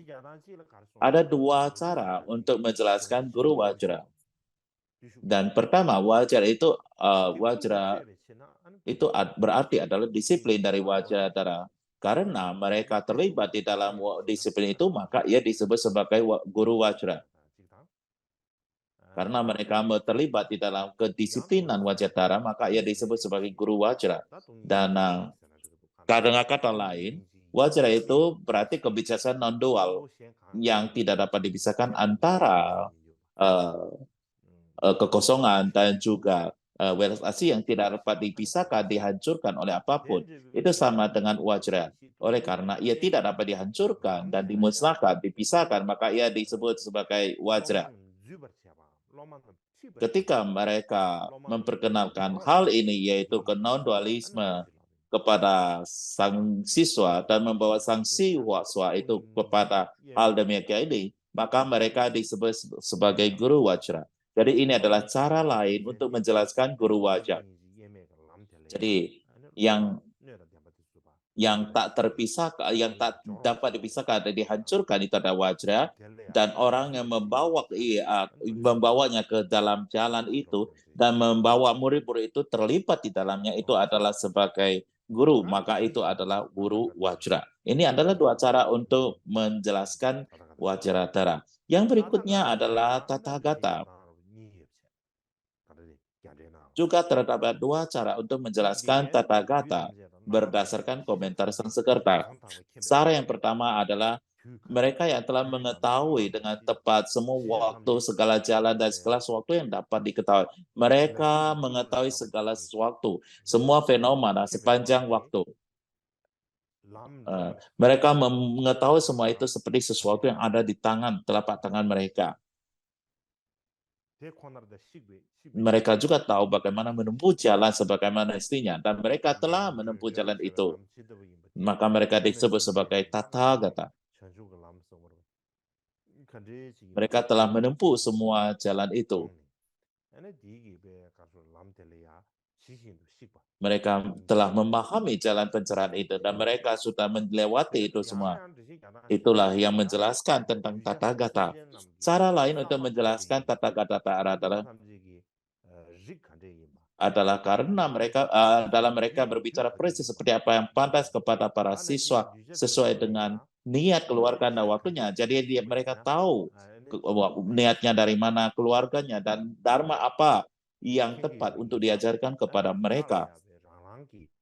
Ada dua cara untuk menjelaskan guru wajra. Dan pertama, wajra itu berarti adalah disiplin dari Vajradhara. Karena mereka terlibat di dalam disiplin itu, maka ia disebut sebagai guru wajra. Karena mereka terlibat di dalam kedisiplinan Vajradhara, maka ia disebut sebagai guru wajra. Dan dengan kata lain, wajra itu berarti kebijaksanaan non-dual yang tidak dapat dipisahkan antara kekosongan dan juga welas asih yang tidak dapat dipisahkan, dihancurkan oleh apapun. Itu sama dengan wajra. Oleh karena ia tidak dapat dihancurkan dan dimusnahkan, dipisahkan, maka ia disebut sebagai wajra. Ketika mereka memperkenalkan hal ini, yaitu non-dualisme kepada sang siswa dan membawa sang siswa itu kepada hal demikian ini, maka mereka disebut sebagai guru wajra. Jadi ini adalah cara lain untuk menjelaskan guru wajra. Jadi yang tak terpisahkan, yang tak dapat dipisahkan dan dihancurkan itu adalah wajra, dan orang yang membawanya ke dalam jalan itu dan membawa murid-murid itu terlibat di dalamnya itu adalah sebagai guru, maka itu adalah guru wajra. Ini adalah dua cara untuk menjelaskan Vajradhara. Yang berikutnya adalah Tathagata. Juga terdapat dua cara untuk menjelaskan Tathagata berdasarkan komentar Sang Sekerta. Cara yang pertama adalah mereka yang telah mengetahui dengan tepat semua waktu, segala jalan, dan segala sesuatu yang dapat diketahui. Mereka mengetahui segala sesuatu, semua fenomena sepanjang waktu. Mereka mengetahui semua itu seperti sesuatu yang ada di telapak tangan mereka. Mereka juga tahu bagaimana menempuh jalan sebagaimana mestinya, dan mereka telah menempuh jalan itu. Maka mereka disebut sebagai Tathagata. Mereka telah menempuh semua jalan itu. Mereka telah memahami jalan pencerahan itu, dan mereka sudah melewati itu semua. Itulah yang menjelaskan tentang Tathagata. Cara lain untuk menjelaskan Tathagata adalah karena mereka berbicara persis seperti apa yang pantas kepada para siswa sesuai dengan niat keluarga dan waktunya. Jadi mereka tahu niatnya dari mana keluarganya dan dharma apa yang tepat untuk diajarkan kepada mereka.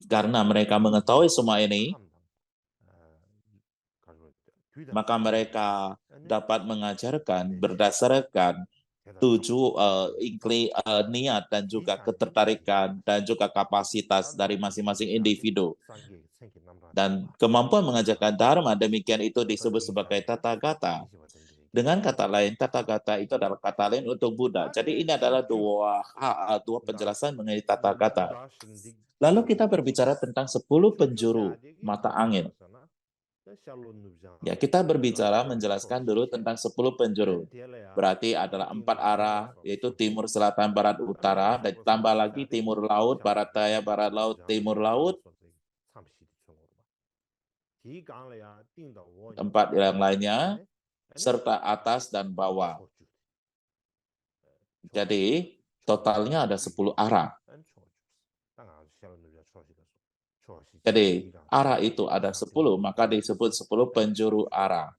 Karena mereka mengetahui semua ini, maka mereka dapat mengajarkan berdasarkan niat dan juga ketertarikan dan juga kapasitas dari masing-masing individu. Dan kemampuan mengajarkan dharma demikian itu disebut sebagai Tathagata. Dengan kata lain, Tathagata itu adalah kata lain untuk Buddha. Jadi ini adalah dua penjelasan mengenai Tathagata. Lalu kita berbicara tentang 10 penjuru mata angin. Ya, kita berbicara menjelaskan dulu tentang 10 penjuru. Berarti adalah 4 arah, yaitu timur, selatan, barat, utara, dan tambah lagi timur laut, barat daya, barat laut, timur laut, tempat yang lainnya, serta atas dan bawah. Jadi, totalnya ada 10 arah. Jadi, arah itu ada 10, maka disebut 10 penjuru arah.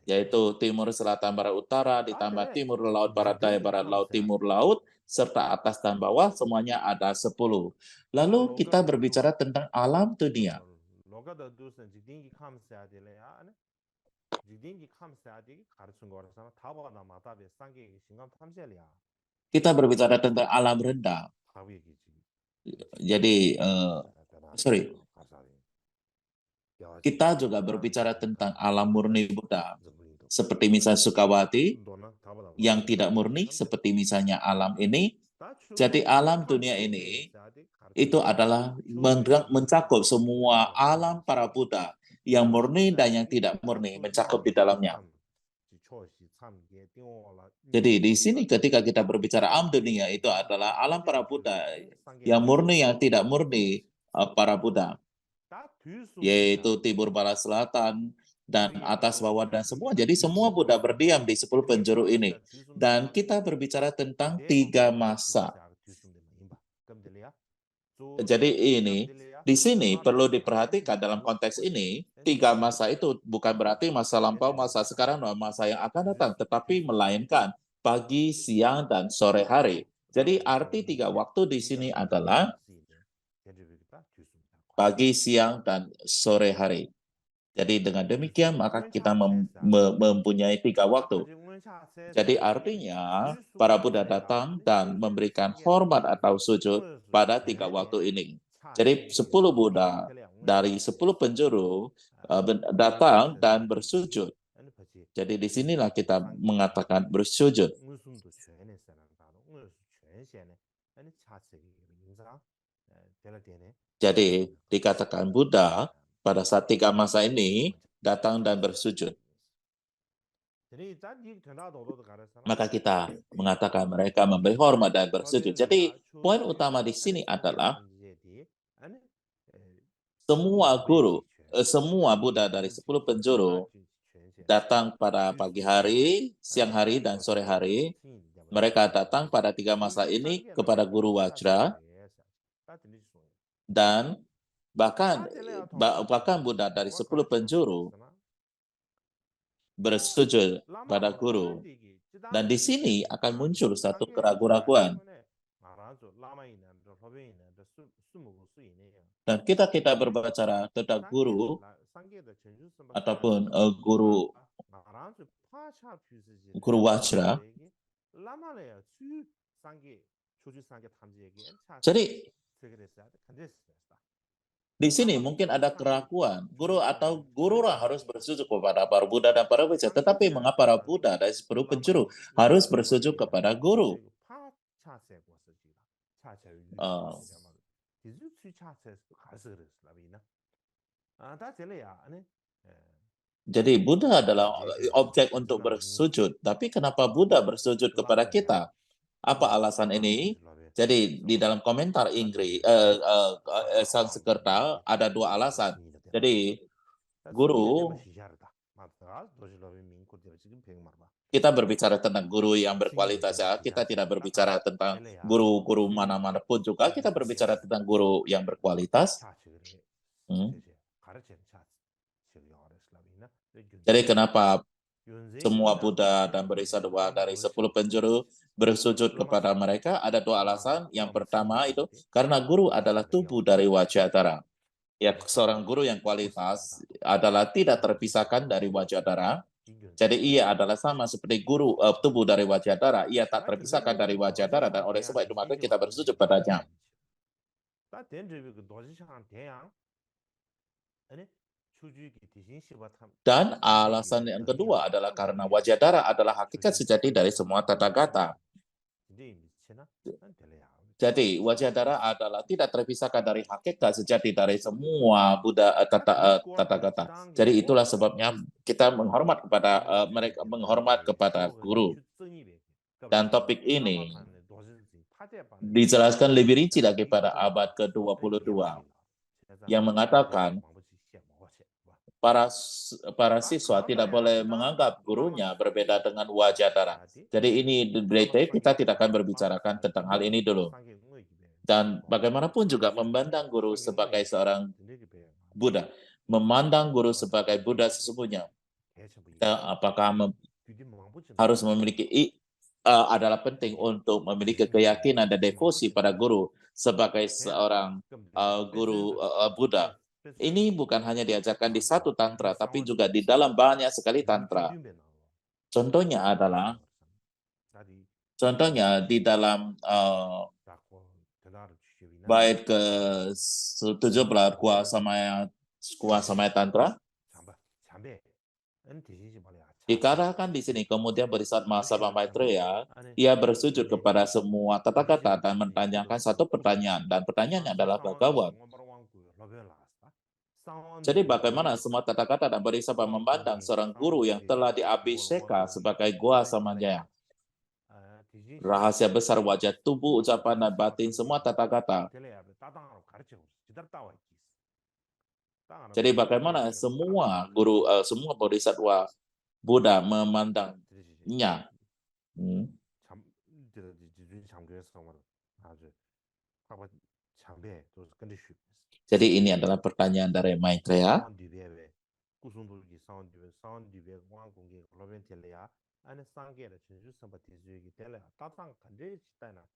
Yaitu timur, selatan, barat, utara, ditambah timur, laut, barat daya, barat laut, timur laut, serta atas dan bawah, semuanya ada 10. Lalu kita berbicara tentang alam dunia. Kita berbicara tentang alam rendah. Jadi, kita juga berbicara tentang alam murni Buddha. Seperti misalnya Sukawati, yang tidak murni, seperti misalnya alam ini. Jadi alam dunia ini, itu adalah mencakup semua alam para Buddha. Yang murni dan yang tidak murni, mencakup di dalamnya. Jadi di sini ketika kita berbicara alam dunia, itu adalah alam para Buddha. Yang murni, yang tidak murni, para Buddha. Yaitu timur, barat, selatan, dan atas, bawah, dan semua. Jadi semua Buddha berdiam di 10 penjuru ini. Dan kita berbicara tentang 3 masa. Jadi ini, di sini perlu diperhatikan dalam konteks ini, 3 masa itu bukan berarti masa lampau, masa sekarang, dan masa yang akan datang, tetapi melainkan pagi, siang, dan sore hari. Jadi arti 3 waktu di sini adalah pagi, siang, dan sore hari. Jadi dengan demikian maka kita mempunyai 3 waktu. Jadi artinya para Buddha datang dan memberikan hormat atau sujud pada 3 waktu ini. Jadi 10 Buddha dari 10 penjuru datang dan bersujud. Jadi disinilah kita mengatakan bersujud. Jadi dikatakan Buddha pada saat 3 masa ini datang dan bersujud. Maka kita mengatakan mereka memberi hormat dan bersujud. Jadi poin utama di sini adalah semua guru, semua Buddha dari 10 penjuru datang pada pagi hari, siang hari, dan sore hari. Mereka datang pada 3 masa ini kepada Guru Vajra. Dan bahkan Buddha dari 10 penjuru bersujud pada guru. Dan di sini akan muncul satu keraguan-raguan. Dan kita berbicara tentang guru ataupun guru Vajra. Jadi di sini mungkin ada keraguan. Guru harus bersujud kepada para Buddha dan para Vajra. Tetapi mengapa para Buddha dari 10 penjuru harus bersujud kepada guru? Jadi Buddha adalah objek untuk bersujud. Tapi kenapa Buddha bersujud kepada kita? Apa alasan ini? Jadi di dalam komentar Inggris, Sanskerta ada 2 alasan. Jadi guru, kita berbicara tentang guru yang berkualitas ya. Kita tidak berbicara tentang guru-guru mana-mana pun juga. Kita berbicara tentang guru yang berkualitas. Jadi kenapa semua Buddha dan Bodhisattva dari 10 penjuru bersujud kepada mereka? Ada 2 alasan. Yang pertama itu karena guru adalah tubuh dari Wajradhara. Ya, seorang guru yang kualitas adalah tidak terpisahkan dari Wajradhara. Jadi ia adalah sama seperti guru tubuh dari Wajradhara. Ia tak terpisahkan dari Wajradhara dan oleh sebab itu maka kita bersujud padanya. Dan alasan yang kedua adalah karena Wajadara adalah hakikat sejati dari semua Tathagata. Jadi Wajadara adalah tidak terpisahkan dari hakikat sejati dari semua Buddha Tathagata. Jadi itulah sebabnya kita menghormat kepada mereka, menghormat kepada guru. Dan topik ini dijelaskan lebih rinci lagi pada abad ke-22 yang mengatakan para siswa tidak boleh menganggap gurunya berbeda dengan Wajadara. Jadi ini berarti kita tidak akan berbicarakan tentang hal ini dulu. Dan bagaimanapun juga memandang guru sebagai seorang Buddha, memandang guru sebagai Buddha sesungguhnya. Apakah harus memiliki adalah penting untuk memiliki keyakinan dan devosi pada guru sebagai seorang guru Buddha. Ini bukan hanya diajarkan di satu tantra, tapi juga di dalam banyak sekali tantra. Contohnya di dalam bait ke-17 Kuasa Maya Tantra, dikatakan di sini, kemudian Bodhisattva Mahasabha Maitreya, ia bersujud kepada semua Tathagata dan menanyakan satu pertanyaan, dan pertanyaannya adalah Bhagawan. Jadi bagaimana semua Tathagata dan Bodhisattva memandang seorang guru yang telah diabhiseka sebagai Gua Samajaya? Rahasia besar wajah tubuh, ucapan, dan batin semua Tathagata. Jadi bagaimana semua guru, semua Bodhisattva Buddha memandangnya? Jadi ini adalah pertanyaan dari Maitreya.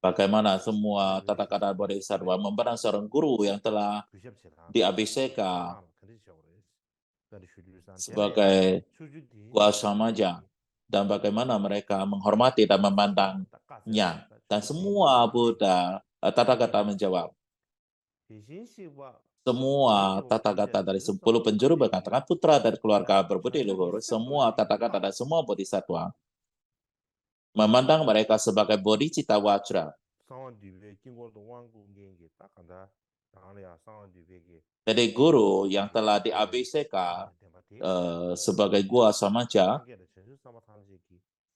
Bagaimana semua Tathagata Bodhisattva memandang seorang guru yang telah diabhiseka sebagai Gua Samaja, dan bagaimana mereka menghormati dan memandangnya. Dan semua Buddha Tathagata menjawab. Semua Tathagata dari 10 penjuru berkatakan putra dari keluarga berbudi luhur, semua Tathagata dan semua Bodhisattva memandang mereka sebagai Bodhicitta Vajra. Jadi guru yang telah diabhiseka sebagai Gua Samaja,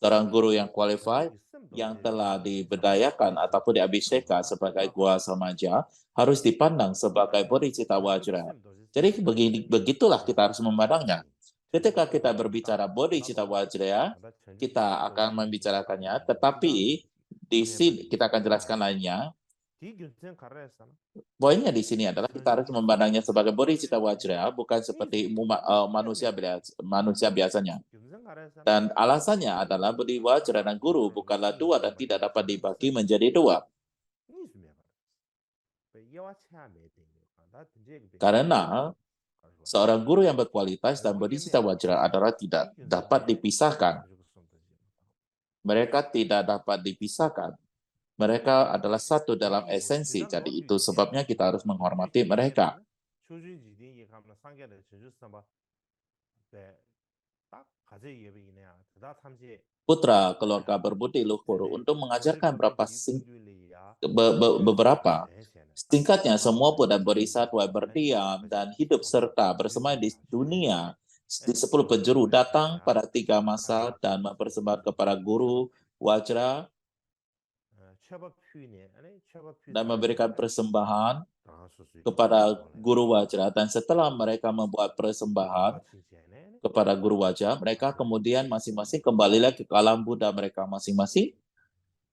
seorang guru yang qualified, yang telah diberdayakan ataupun diabhiseka sebagai Gua Samaja, harus dipandang sebagai Bodhicitta Vajra. Jadi begitulah kita harus memandangnya. Ketika kita berbicara Bodhicitta Vajra, kita akan membicarakannya, tetapi di sini kita akan jelaskan lainnya. Poinnya di sini adalah kita harus memandangnya sebagai Bodhicitta Vajra, bukan seperti manusia biasanya. Dan alasannya adalah Bodhi Vajra dan guru bukanlah dua dan tidak dapat dibagi menjadi dua. Karena seorang guru yang berkualitas dan Bodhicitta Vajra adalah tidak dapat dipisahkan. Mereka tidak dapat dipisahkan. Mereka adalah satu dalam esensi. Jadi itu sebabnya kita harus menghormati mereka. Putra keluarga berbudi luhur untuk mengajarkan beberapa. Singkatnya, semua Buddha Bodhisattva berdiam dan hidup serta bersama di dunia di 10 penjuru datang pada 3 masa dan mempersembahkan kepada guru Vajra dan memberikan persembahan kepada guru Vajra, dan setelah mereka membuat persembahan kepada guru Vajra, mereka kemudian masing-masing kembali lagi ke alam Buddha mereka masing-masing,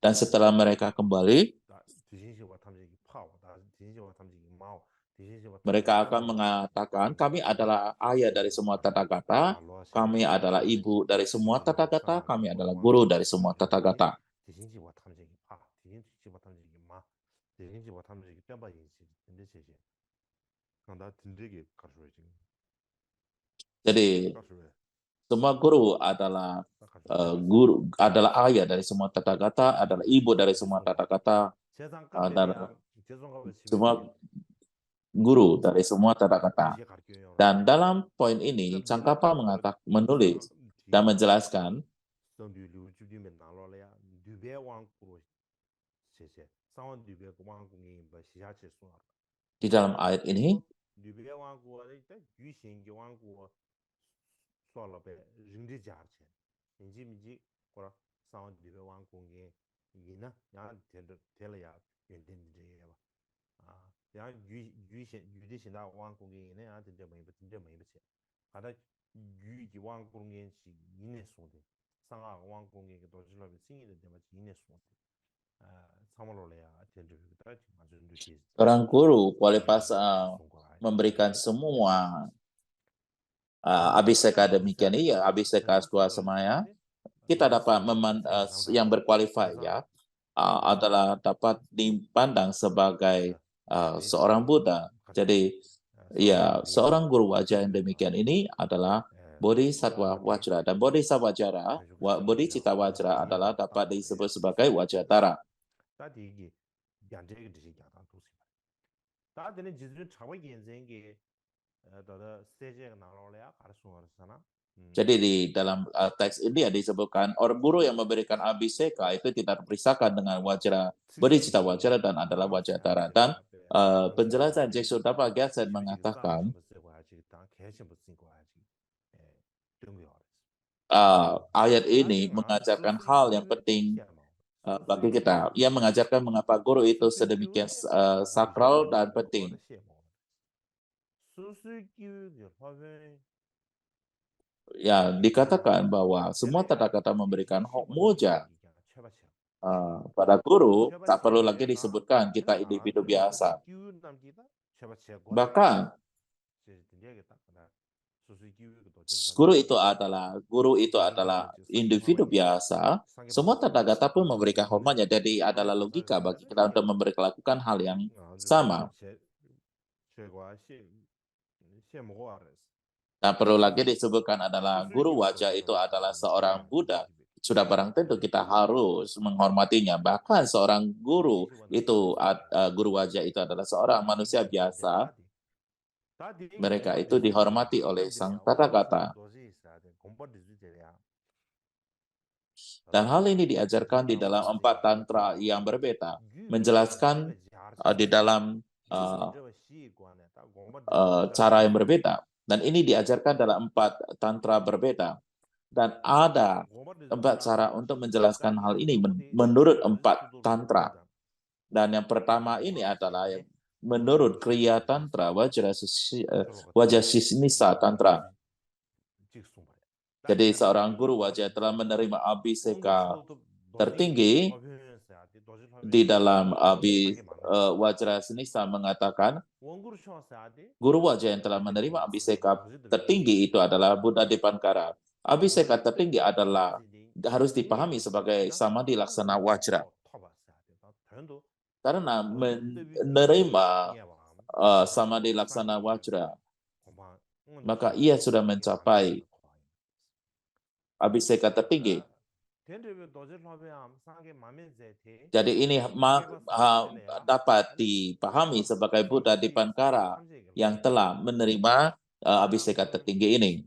dan setelah mereka kembali, mereka akan mengatakan, kami adalah ayah dari semua Tathagata, kami adalah ibu dari semua Tathagata, kami adalah guru dari semua Tathagata. Jadi semua guru adalah ayah dari semua Tathagata, adalah ibu dari semua Tathagata, dan semua guru dari semua tata kata. Dan dalam poin ini, Tsongkhapa menulis dan menjelaskan di dalam ayat ini, seorang guru boleh memberikan semua abiseka demikian iya, abiseka swasmaya, kita dapat yang berkualifikasi ya adalah dapat dipandang sebagai seorang Buddha. Jadi ya seorang guru wajah yang demikian ini adalah Bodhisattva Vajra, dan Bodhisattva Vajra, Bodhicitta Vajra adalah dapat disebut sebagai Wajatara. Jadi di dalam teks ini disebutkan orang guru yang memberikan abiseka itu tidak terpisahkan dengan Wajra, Bodhicitta Vajra dan adalah Wajatara. Dan penjelasan Jeksutapa Gyatsen mengatakan ayat ini mengajarkan hal yang penting bagi kita. Ia mengajarkan mengapa guru itu sedemikian sakral dan penting. Ya, dikatakan bahwa semua tata kata memberikan moja pada guru, tak perlu lagi disebutkan kita individu biasa. Bahkan guru itu adalah individu biasa. Semua tata kata pun memberikan hormatnya. Jadi adalah logika bagi kita untuk melakukan hal yang sama. Nah, perlu lagi disebutkan adalah guru wajah itu adalah seorang Buddha. Sudah barang tentu kita harus menghormatinya. Bahkan seorang guru itu, guru wajah itu adalah seorang manusia biasa. Mereka itu dihormati oleh sang tata kata. Dan hal ini diajarkan di dalam 4 tantra yang berbeda. Menjelaskan di dalam cara yang berbeda. Dan ini diajarkan dalam 4 tantra berbeda. Dan ada 4 cara untuk menjelaskan hal ini menurut 4 tantra. Dan yang pertama ini adalah menurut Kriya Tantra, Wajasisnisa Tantra. Jadi seorang guru wajah telah menerima abiseka tertinggi di dalam Wajrasinisa mengatakan guru wajah yang telah menerima abiseka tertinggi itu adalah Buddha Dipankara. Abiseka tertinggi adalah harus dipahami sebagai samadhi laksana wajra. Karena menerima samadhi laksana wajra, maka ia sudah mencapai abiseka tertinggi. Jadi ini dapat dipahami sebagai Buddha Dipankara yang telah menerima abiseka tertinggi ini.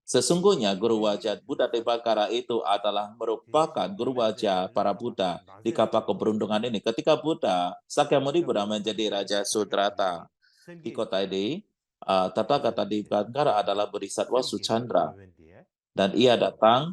Sesungguhnya guru wajah Buddha Dipankara itu adalah merupakan guru wajah para Buddha di kapal keberuntungan ini. Ketika Buddha Sakyamuni Buddha menjadi Raja Sudrata di kota ini, tata kata Dipankara adalah Bodhisattva Suchandra, dan ia datang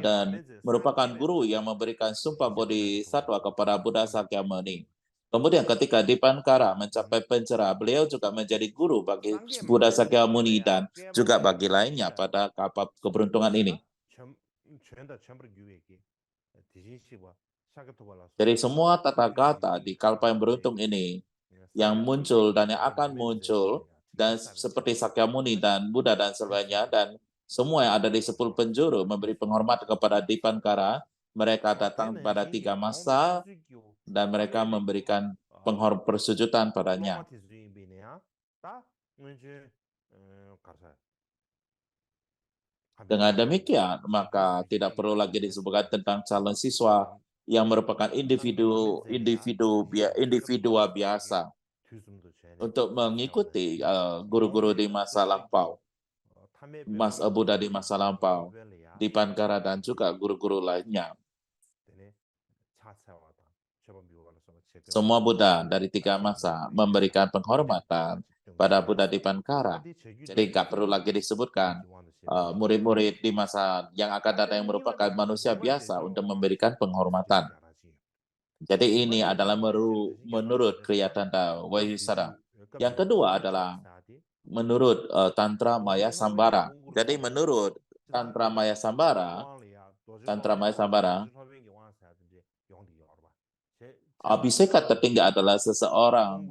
dan merupakan guru yang memberikan sumpah Bodhisattva kepada Buddha Sakyamuni. Kemudian ketika Dipankara mencapai pencera, beliau juga menjadi guru bagi Buddha Sakyamuni dan juga bagi lainnya pada kapal keberuntungan ini. Jadi semua tata kata di kalpa yang beruntung ini yang muncul dan yang akan muncul, dan seperti Sakyamuni dan Buddha dan sebagainya, dan semua yang ada di 10 penjuru memberi penghormatan kepada Dipankara. Mereka datang pada 3 masa dan mereka memberikan persujudan padanya. Dengan demikian, maka tidak perlu lagi disebutkan tentang calon siswa yang merupakan individual biasa untuk mengikuti guru-guru di masa lampau, Mas Buddha di masa lampau, di Pankara dan juga guru-guru lainnya. Semua Buddha dari 3 masa memberikan penghormatan pada Buddha di Pankara. Jadi nggak perlu lagi disebutkan murid-murid di masa yang akan datang yang merupakan manusia biasa untuk memberikan penghormatan. Jadi ini adalah menurut Kriyatanda Wahisara. Yang kedua adalah menurut Tantra Maya Sambara. Jadi menurut Tantra Maya Sambara, Abhiseka tertinggi adalah seseorang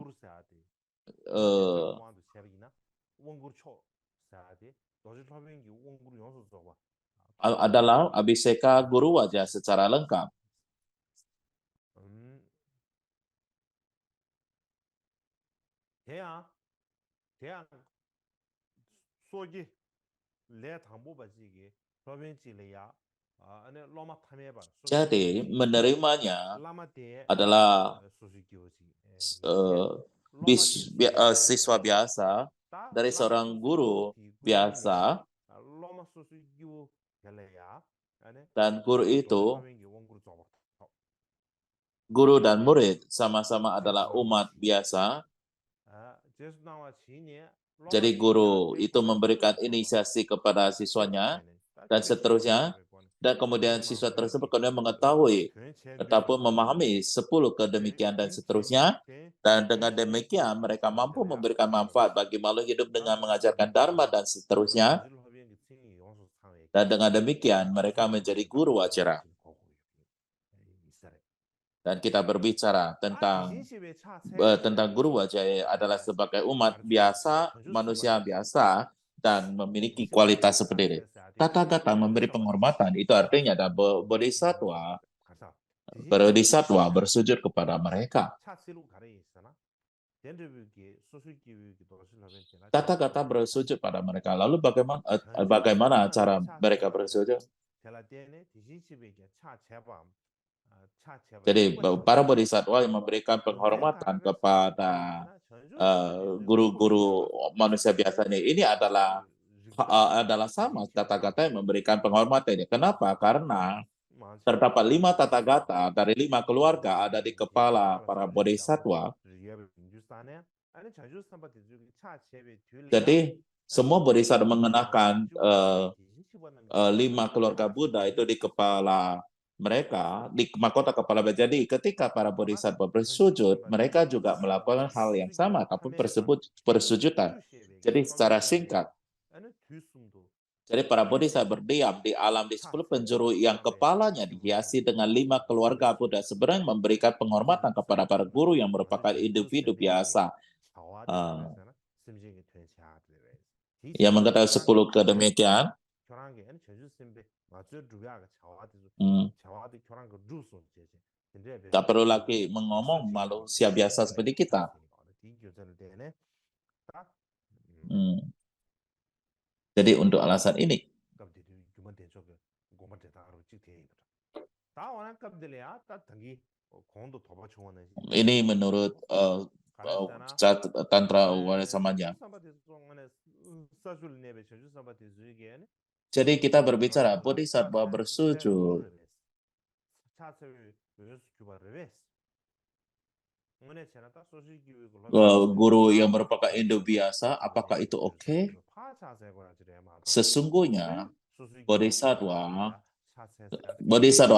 adalah Abhiseka guru wajah secara lengkap. Jadi menerimanya adalah siswa biasa dari seorang guru biasa, dan guru itu, guru dan murid sama-sama adalah umat biasa. Jadi guru itu memberikan inisiasi kepada siswanya dan seterusnya, dan kemudian siswa tersebut kemudian mengetahui ataupun memahami 10 kedemikian dan seterusnya, dan dengan demikian mereka mampu memberikan manfaat bagi makhluk hidup dengan mengajarkan dharma dan seterusnya, dan dengan demikian mereka menjadi guru acara. Dan kita berbicara tentang guru wajah adalah sebagai umat biasa, manusia biasa, dan memiliki kualitas seperti ini. Tathagata memberi penghormatan, itu artinya ada bodhisattva bersujud kepada mereka. Tathagata bersujud pada mereka. Lalu bagaimana cara mereka bersujud? Jadi para bodhisattva yang memberikan penghormatan kepada guru-guru manusia biasa ini adalah sama Tathagata yang memberikan penghormatan. Kenapa? Karena terdapat 5 Tathagata dari 5 keluarga ada di kepala para bodhisattva. Jadi semua bodhisattva mengenakan 5 keluarga Buddha itu di kepala mereka, di mahkota kepala. Jadi ketika para bodhisattva bersujud, mereka juga melakukan hal yang sama, tapi persujudan. Jadi secara singkat, jadi para bodhisattva berdiam di alam di 10 penjuru yang kepalanya dihiasi dengan 5 keluarga Buddha, sebenarnya memberikan penghormatan kepada para guru yang merupakan individu biasa. Yang mengetahui 10 kedemikian, tak perlu lagi mengomong manusia biasa seperti kita. Jadi untuk alasan ini, ini menurut Tantra Wanasamanya. Jadi kita berbicara bodhisattva bersujud. Guru yang merupakan Indo biasa, apakah itu oke? Sesungguhnya bodhisattva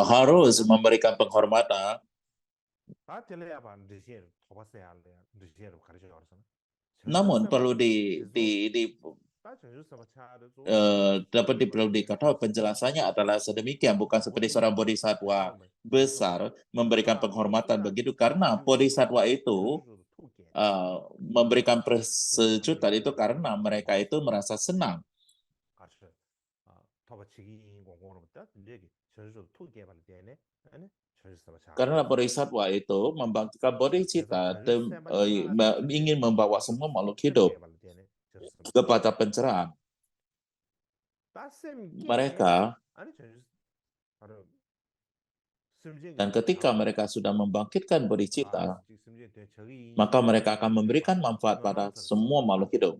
harus memberikan penghormatan. Namun perlu perlu dikatakan penjelasannya adalah sedemikian, bukan seperti seorang bodhisattva besar memberikan penghormatan begitu, karena bodhisattva itu memberikan persejutan itu karena mereka itu merasa senang. Karena bodhisattva itu membangkitkan bodhicitta ingin membawa semua makhluk hidup kepada pencerahan. mereka, dan ketika mereka sudah membangkitkan bodhicitta, maka mereka akan memberikan manfaat pada semua makhluk hidup.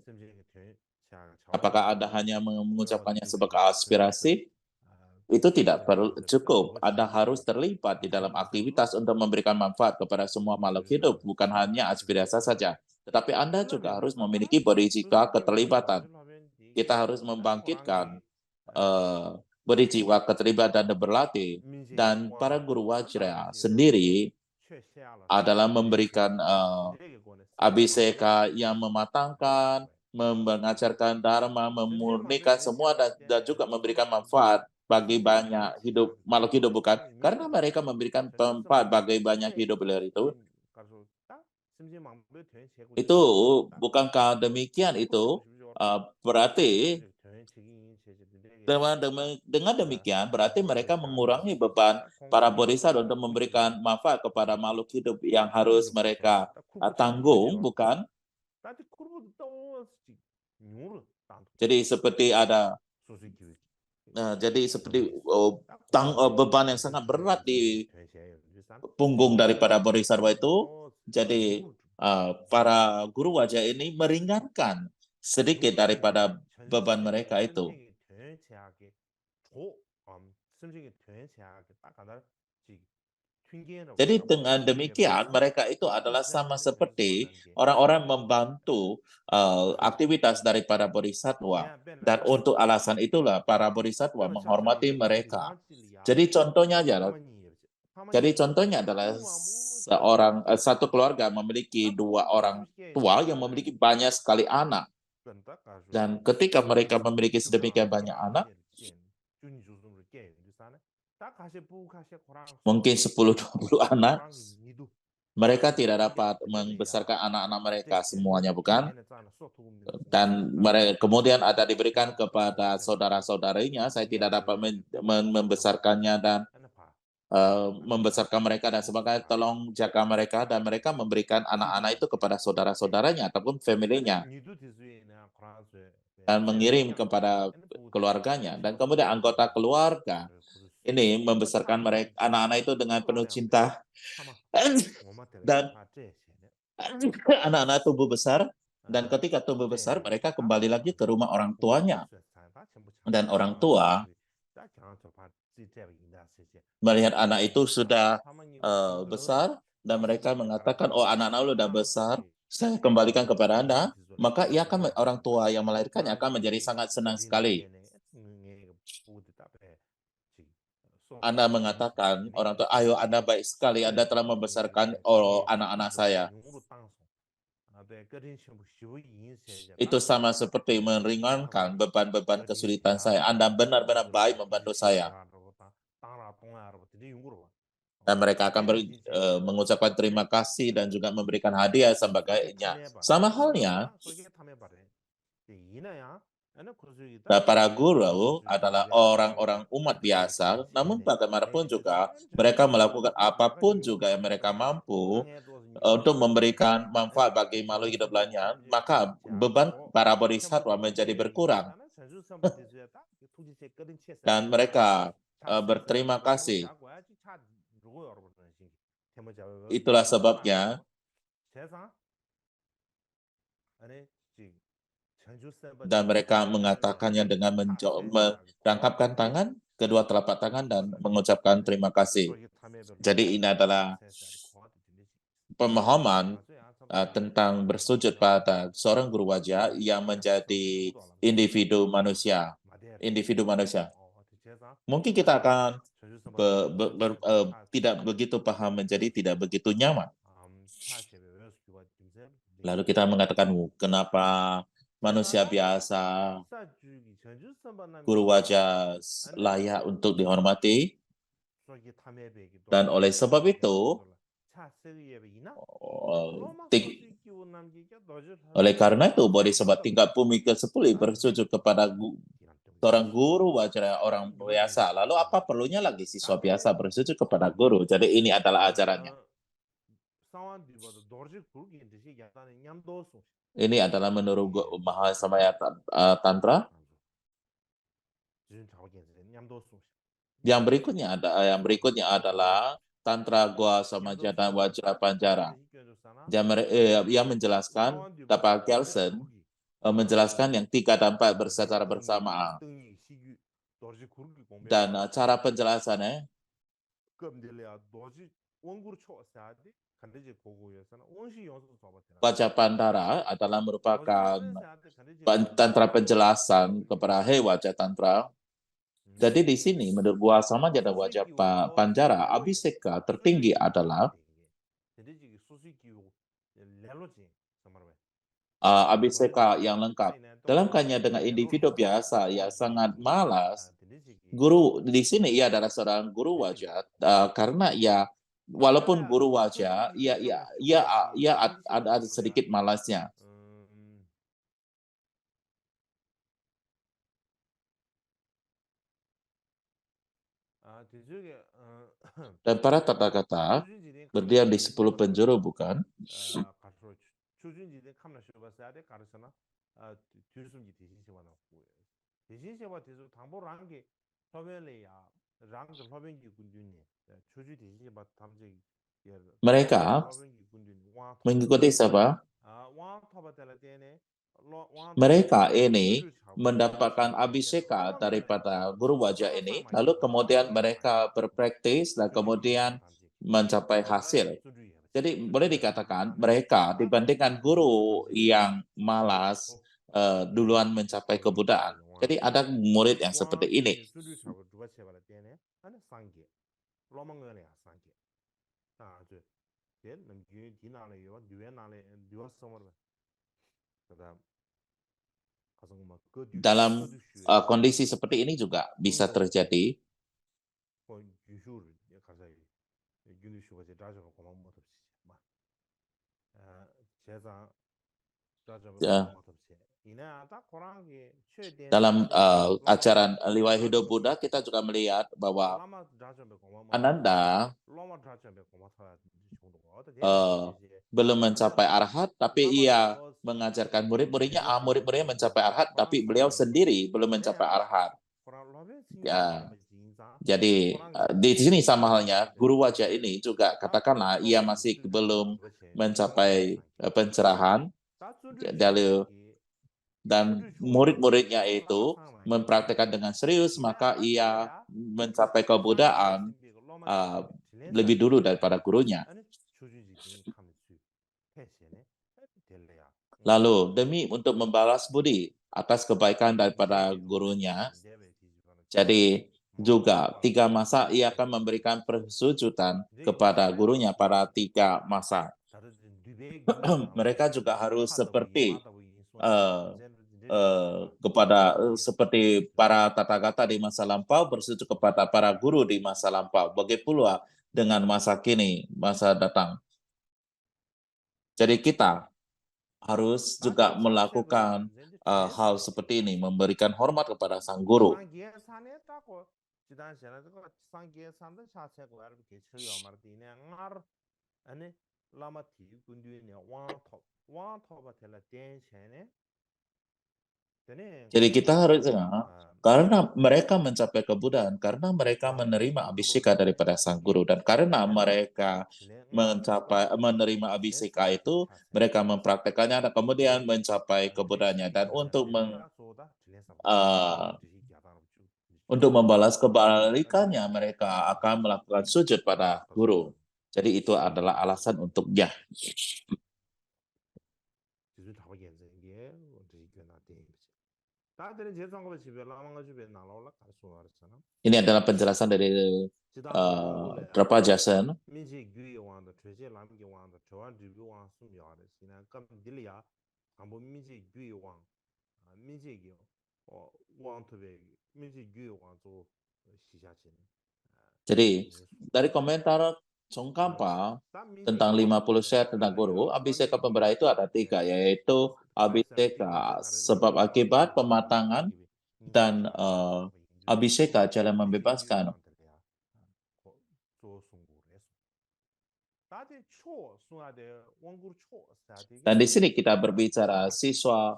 Apakah Anda hanya mengucapkannya sebagai aspirasi? Itu tidak perlu cukup. Anda harus terlibat di dalam aktivitas untuk memberikan manfaat kepada semua makhluk hidup, bukan hanya aspirasi saja. Tetapi Anda juga harus memiliki bodhicitta keterlibatan. Kita harus membangkitkan bodhicitta keterlibatan dan berlatih. Dan para guru Vajra sendiri adalah memberikan abhiseka yang mematangkan, mengajarkan dharma, memurnikan semua, dan juga memberikan manfaat bagi banyak hidup makhluk hidup, bukan? Karena mereka memberikan manfaat bagi banyak hidup itu bukankah demikian itu berarti dengan demikian berarti mereka mengurangi beban para bodhisattva untuk memberikan manfaat kepada makhluk hidup yang harus mereka tanggung, bukan? Jadi seperti ada beban yang sangat berat di punggung daripada bodhisattva itu. Jadi para guru wajah ini meringankan sedikit daripada beban mereka itu. Jadi dengan demikian mereka itu adalah sama seperti orang-orang membantu aktivitas daripada bodhisattva, dan untuk alasan itulah para bodhisattva menghormati mereka. Jadi contohnya adalah satu keluarga memiliki 2 orang tua yang memiliki banyak sekali anak, dan ketika mereka memiliki sedemikian banyak anak, mungkin 10-20 anak, mereka tidak dapat membesarkan anak-anak mereka semuanya, bukan? Dan mereka kemudian ada diberikan kepada saudara-saudarinya. Saya tidak dapat membesarkannya dan membesarkan mereka dan sebagainya, tolong jaga mereka, dan mereka memberikan anak-anak itu kepada saudara-saudaranya ataupun familinya dan mengirim kepada keluarganya, dan kemudian anggota keluarga ini membesarkan mereka anak-anak itu dengan penuh cinta, dan anak-anak tumbuh besar, dan ketika tumbuh besar mereka kembali lagi ke rumah orang tuanya, dan orang tua melihat anak itu sudah besar, dan mereka mengatakan, oh anak-anak lu udah besar, saya kembalikan kepada Anda, maka orang tua yang melahirkannya akan menjadi sangat senang sekali. Anda mengatakan, orang tua, ayo Anda baik sekali, Anda telah membesarkan anak-anak saya. Itu sama seperti meringankan beban-beban kesulitan saya. Anda benar-benar baik membantu saya. Dan mereka akan mengucapkan terima kasih dan juga memberikan hadiah sebagainya. Sama halnya, para guru adalah orang-orang umat biasa, namun bagaimanapun juga mereka melakukan apapun juga yang mereka mampu untuk memberikan manfaat bagi makhluk hidup lainnya, maka beban para bodhisattva menjadi berkurang. Dan mereka berterima kasih. Itulah sebabnya dan mereka mengatakannya dengan merangkapkan tangan, kedua telapak tangan, dan mengucapkan terima kasih. Jadi ini adalah pemahaman tentang bersujud pada seorang guru wajah yang menjadi individu manusia. Mungkin kita akan tidak begitu paham, menjadi tidak begitu nyaman. Lalu kita mengatakan, kenapa manusia biasa, guru wajah layak untuk dihormati? Dan oleh sebab itu, oleh karena itu, Bodhisattva tingkat bumi ke-10 bersujud kepada seorang guru wajah orang biasa. Lalu apa perlunya lagi siswa biasa bersujud kepada guru? Jadi ini adalah ajarannya. Ini adalah menurut Mahasamaya Tantra. Yang berikutnya adalah Tantra Gua Samaja dan Wajra Panjara. Yang menjelaskan Tapak Kelsen menjelaskan yang 3 dan 4 secara bersamaan. Dan cara penjelasannya Wajra Pandara adalah merupakan tantra penjelasan kepada Wajra Tantra. Jadi di sini menurut Gua Samaja dan Wajra Panjara, Abhiseka tertinggi adalah Abhiseka yang lengkap. Dalam kaitannya dengan individu biasa yang sangat malas, guru di sini ia adalah seorang guru wajah karena ya walaupun guru wajah ia ada sedikit malasnya. Dan para tathagata berdiam di 10 penjuru, bukan? Mereka mengikuti siapa? Mereka ini mendapatkan abhiseka daripada guru wajah ini, lalu kemudian mereka berpraktis dan kemudian mencapai hasil. Jadi boleh dikatakan mereka dibandingkan guru yang malas duluan mencapai kebudaan. Jadi ada murid yang seperti ini. Dalam kondisi seperti ini juga bisa terjadi dalam ajaran Liwai Hidup Buddha kita juga melihat bahwa Ananda belum mencapai arhat, tapi ia mengajarkan murid-muridnya, murid-muridnya mencapai arhat, tapi beliau sendiri belum mencapai arhat. Ya, jadi di sini sama halnya guru wajah ini juga katakanlah ia masih belum mencapai pencerahan, dan murid-muridnya itu mempraktekkan dengan serius, maka ia mencapai kebudaan lebih dulu daripada gurunya. Lalu demi untuk membalas budi atas kebaikan daripada gurunya, jadi juga 3 masa ia akan memberikan persujudan kepada gurunya pada 3 masa. Mereka juga harus seperti seperti para tathagata di masa lampau bersujud kepada para guru di masa lampau. Begitu pula dengan masa kini, masa datang. Jadi kita harus juga melakukan hal seperti ini, memberikan hormat kepada sang guru. Jadi kita harus karena mereka mencapai kebudaan, karena mereka menerima abhiseka daripada sang guru, dan karena mereka menerima abhiseka itu, mereka mempraktekannya dan kemudian mencapai kebudaannya. Dan untuk membalas kebalikannya, mereka akan melakukan sujud pada guru. Jadi itu adalah alasan untuknya. Ini adalah penjelasan dari Drapajasan. Jadi dari komentar Tsongkhapa tentang 50 syarat tentang guru, abhiseka pembera itu ada 3, yaitu abhiseka sebab akibat, pematangan, dan abhiseka jalan membebaskan. Dan di sini kita berbicara siswa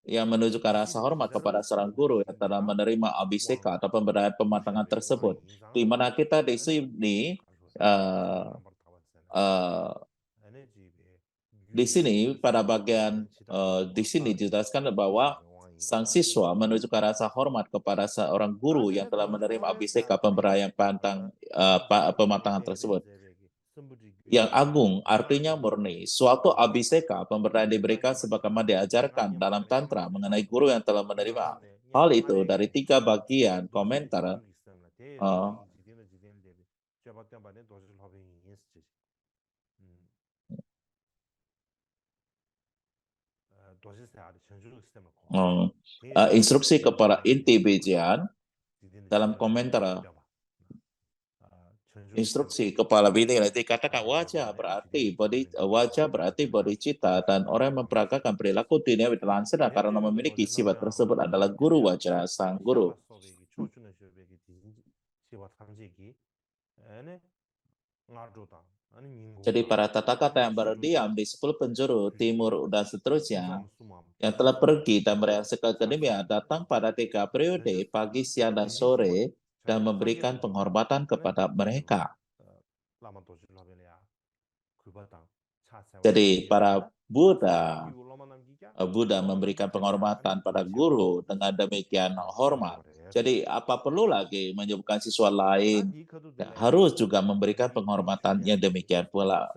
yang menunjukkan rasa hormat kepada seorang guru yang telah menerima abhiseka atau pemberdayaan pematangan tersebut. Di mana kita di sini uh, uh, di sini pada bagian di sini dijelaskan bahwa sang siswa menunjukkan rasa hormat kepada seorang guru yang telah menerima abhiseka pemberdayaan pematangan tersebut. Yang agung artinya murni. Suatu abhiseka pemberdayaan diberikan sebagaimana diajarkan dalam tantra mengenai guru yang telah menerima. Hal itu dari 3 bagian komentar. Instruksi kepada inti bijian dalam komentar instruksi kepala bini nanti katakan wajah berarti bodhicitta dan orang yang memperagakan perilaku duniawi langsung karena memiliki sifat tersebut adalah guru wajah sang guru. Jadi para tathagata yang berdiam di 10 penjuru timur dan seterusnya yang telah pergi dan bereaksi ke akademia datang pada 3 periode pagi, siang, dan sore dan memberikan penghormatan kepada mereka. Jadi para Buddha memberikan penghormatan pada guru dengan demikian hormat. Jadi apa perlu lagi menyebutkan siswa lain harus juga memberikan penghormatan yang demikian pula.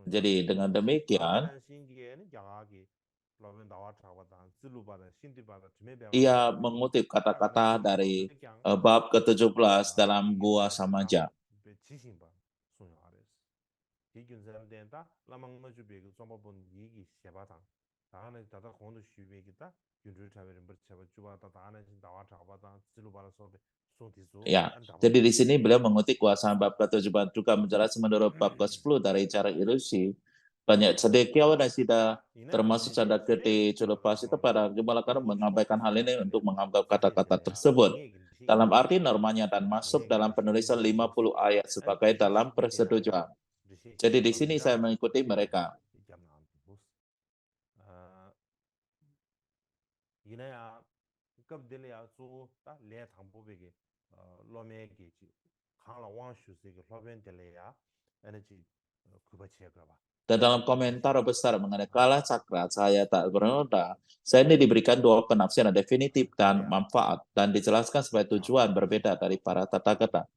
Jadi dengan demikian ia mengutip kata-kata dari bab ke-17 dalam Gua Samaja. Ya, jadi di sini beliau mengutip kuasa bab ke-17 juga menjelaskan menurut bab ke-10 dari cara ilusi. Banyak sedekiawan dan tidak termasuk sadar keti culepas itu pada Gemalakan mengabaikan hal ini untuk menganggap kata-kata tersebut. Dalam arti normanya dan masuk dalam penulisan 50 ayat sebagai dalam persetujuan. Jadi di sini saya mengikuti mereka. Dan dalam komentar besar mengenai kala cakra saya tak bernoda, saya ini diberikan 2 penafsiran definitif dan manfaat dan dijelaskan sebagai tujuan berbeda dari para tathagata.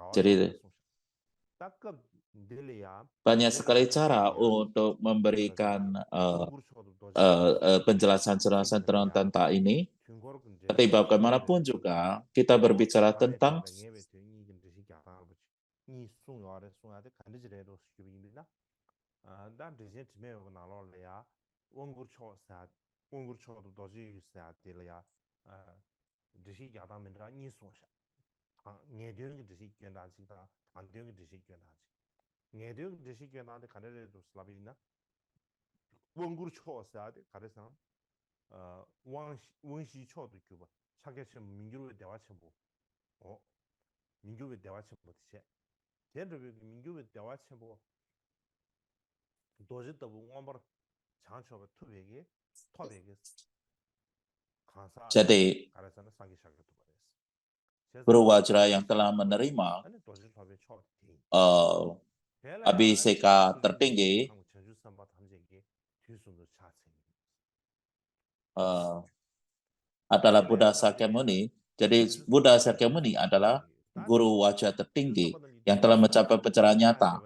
Jadi banyak sekali cara untuk memberikan penjelasan tentang ini. Tapi bagaimanapun juga kita berbicara tentang jadi Guru Wajra yang telah menerima abhiseka tertinggi adalah Buddha Sakyamuni. Jadi Buddha Sakyamuni adalah guru wajah tertinggi yang telah mencapai pencerahan nyata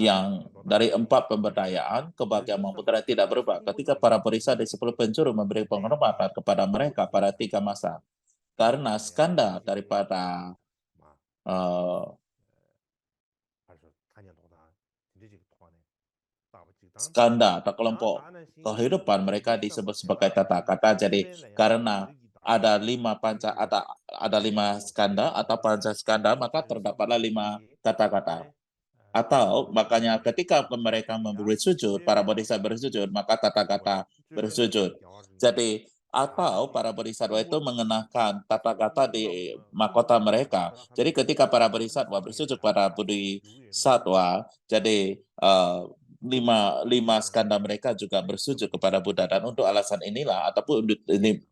yang dari 4 pemberdayaan kebahagiaan mempunyai tidak berubah ketika para perisa di 10 penjuru memberi penghormatan kepada mereka pada 3 masa. Karena skanda daripada skanda atau kelompok kehidupan mereka disebut sebagai tathagata. Jadi karena ada 5 skanda atau panca skanda, maka terdapatlah 5 kata-kata. Atau makanya ketika mereka memberi sujud, para bodhisattva bersujud, maka tata kata bersujud. Jadi atau para bodhisattva itu mengenakan tata kata di mahkota mereka. Jadi ketika para bodhisattva bersujud pada bodhisattva, jadi lima skanda mereka juga bersujud kepada Buddha, dan untuk alasan inilah ataupun ini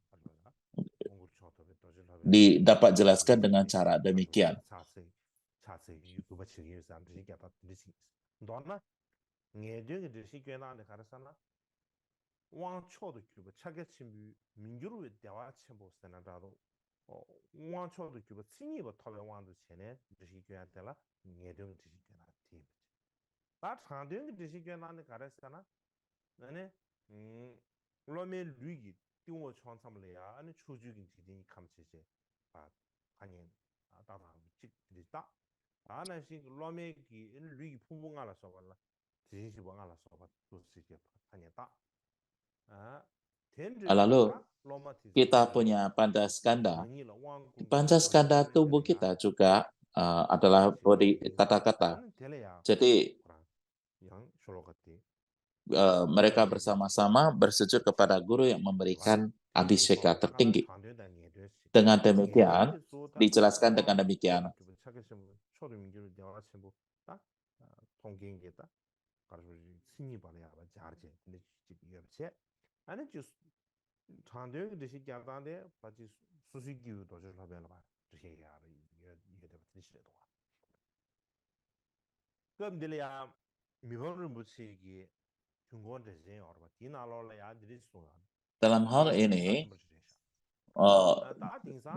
dapat jelaskan dengan cara demikian. Lalu kita punya pancaskanda. Pancaskanda tubuh kita juga adalah body tata kata. Jadi mereka bersama-sama bersujud kepada guru yang memberikan abhiseka tertinggi. Dengan demikian, dijelaskan dengan demikian. Dalam hal ini,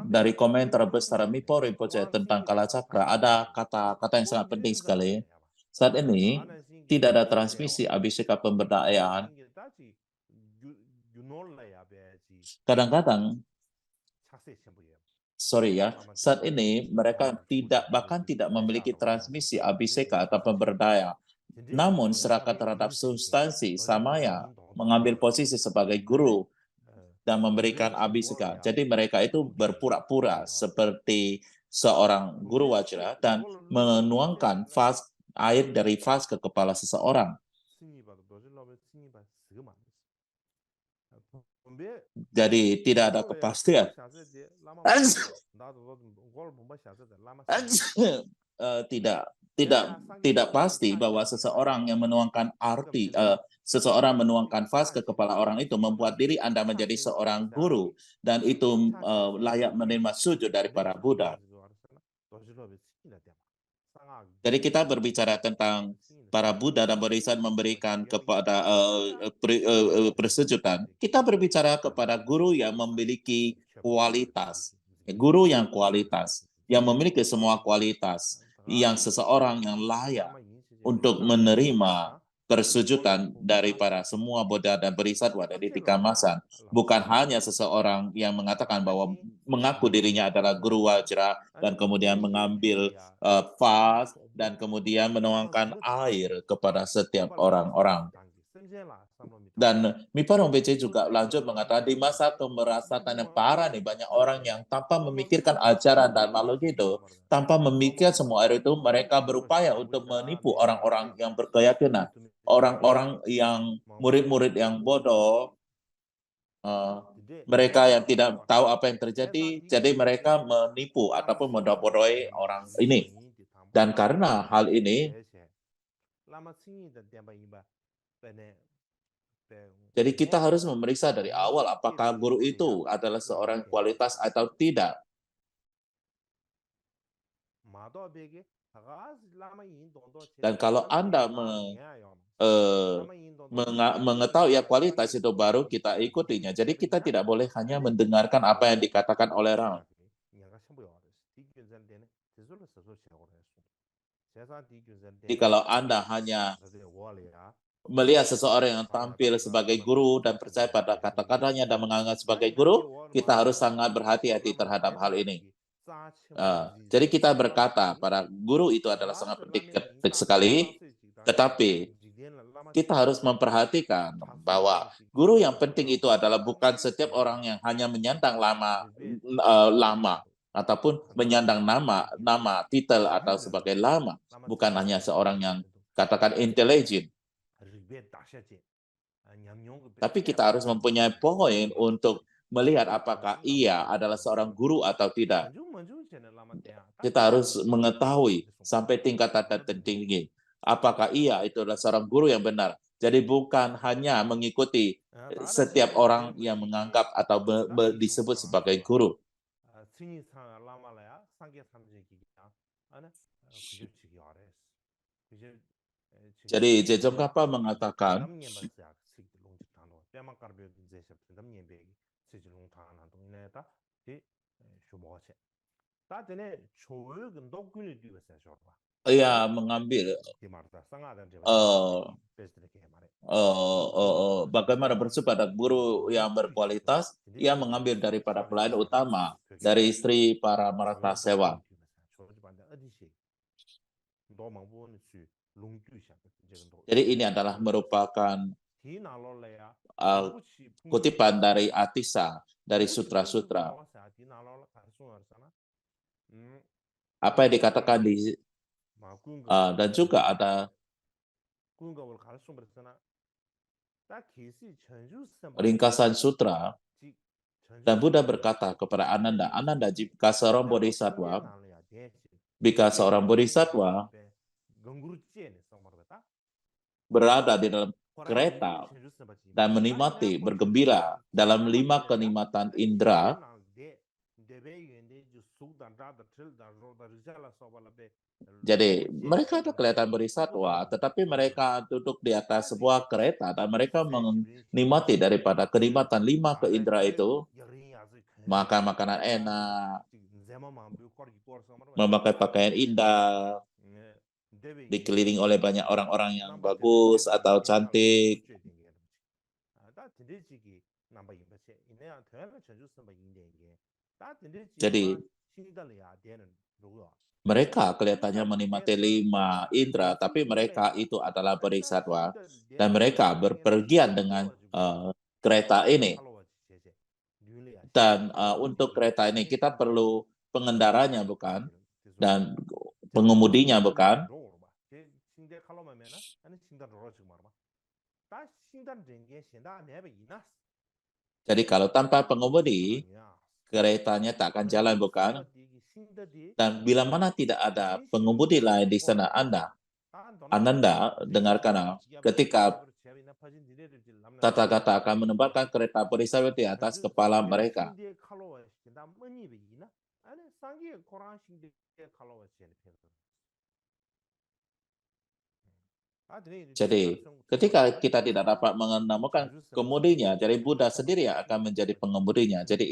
dari komentar besar Mipo Rinpoche tentang Kalacakra, ada kata-kata yang sangat penting sekali. Saat ini, tidak ada transmisi abhiseka pemberdayaan. Kadang-kadang, saat ini mereka bahkan tidak memiliki transmisi abhiseka atau pemberdaya. Namun, serahkan terhadap substansi, samaya mengambil posisi sebagai guru dan memberikan abhiseka. Jadi mereka itu berpura-pura seperti seorang guru wajra dan menuangkan air dari vas ke kepala seseorang. Jadi tidak ada kepastian. Tidak pasti bahwa seseorang yang menuangkan seseorang menuangkan vas ke kepala orang itu membuat diri Anda menjadi seorang guru, dan itu layak menerima sujud dari para Buddha. Jadi kita berbicara tentang para Buddha dan Bodhisattva memberikan kepada persujudan. Kita berbicara kepada guru yang memiliki kualitas, guru yang kualitas, yang memiliki semua kualitas, yang seseorang yang layak untuk menerima persujudan dari para semua Buddha dan Bodhisattva dari tikamasan. Bukan hanya seseorang yang mengatakan bahwa mengaku dirinya adalah guru wajra dan kemudian mengambil vas dan kemudian menuangkan air kepada setiap orang-orang. Dan Mipo Rinpoche juga lanjut mengatakan di masa kemerasatan yang parah nih, banyak orang yang tanpa memikirkan ajaran dan makhluk itu, tanpa memikirkan semua air itu, mereka berupaya untuk menipu orang-orang yang berkeyakinan, orang-orang yang murid-murid yang bodoh, mereka yang tidak tahu apa yang terjadi, jadi mereka menipu ataupun membodohi orang ini. Dan karena hal ini, jadi kita harus memeriksa dari awal apakah guru itu adalah seorang kualitas atau tidak. Dan kalau Anda mengetahui ya kualitas itu, baru kita ikutinya. Jadi kita tidak boleh hanya mendengarkan apa yang dikatakan oleh orang. Jadi kalau Anda hanya melihat seseorang yang tampil sebagai guru dan percaya pada kata-katanya dan menganggap sebagai guru, kita harus sangat berhati-hati terhadap hal ini. Jadi kita berkata para guru itu adalah sangat penting sekali, tetapi kita harus memperhatikan bahwa guru yang penting itu adalah bukan setiap orang yang hanya menyandang lama ataupun menyandang nama titel atau sebagai lama, bukan hanya seorang yang katakan intelijen. Tapi kita harus mempunyai poin untuk melihat apakah ia adalah seorang guru atau tidak. Kita harus mengetahui sampai tingkatan tertinggi apakah ia itu adalah seorang guru yang benar. Jadi bukan hanya mengikuti setiap orang yang menganggap atau disebut sebagai guru. Jadi Zedong Kapa mengatakan ia mengambil bagaimana bersih pada guru yang berkualitas, ia mengambil daripada pelayan utama dari istri para merata sewa. Jadi ini adalah merupakan kutipan dari Atisa, dari sutra-sutra. Apa yang dikatakan di dan juga ada ringkasan sutra, dan Buddha berkata kepada Ananda, jika seorang bodhisattva berada di dalam kereta dan menikmati, bergembira dalam 5 kenikmatan indera, jadi mereka itu kelihatan bodhisattva, tetapi mereka duduk di atas sebuah kereta dan mereka menikmati daripada kenikmatan 5 keindera itu, makan makanan enak, memakai pakaian indah, dikelilingi oleh banyak orang-orang yang bagus atau cantik. Jadi mereka kelihatannya menikmati 5 indera, tapi mereka itu adalah bodhisattva dan mereka berpergian dengan kereta ini. Dan untuk kereta ini kita perlu pengendaranya, bukan? Dan pengemudinya, bukan? Jadi kalau tanpa pengemudi, keretanya tak akan jalan, bukan? Dan bila mana tidak ada pengemudi lain di sana Ananda, dengarkan, ketika Tathagata akan menempatkan kereta bodhisattva di atas kepala mereka. Jadi, ketika kita tidak dapat menemukan kemudinya, jadi Buddha sendiri yang akan menjadi pengemudinya. Jadi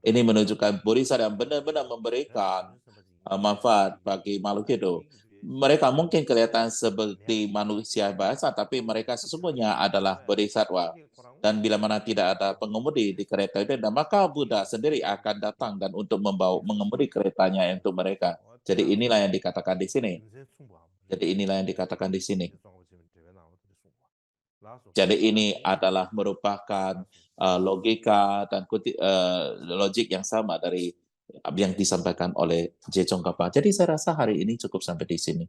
ini menunjukkan bodhisattva yang benar-benar memberikan manfaat bagi makhluk hidup. Mereka mungkin kelihatan seperti manusia biasa, tapi mereka sesungguhnya adalah bodhisattva. Dan bila mana tidak ada pengemudi di kereta itu, maka Buddha sendiri akan datang dan untuk mengemudi keretanya untuk mereka. Jadi inilah yang dikatakan di sini. Jadi ini adalah merupakan logika dan logik yang sama dari yang disampaikan oleh Zedong Kapa. Jadi saya rasa hari ini cukup sampai di sini.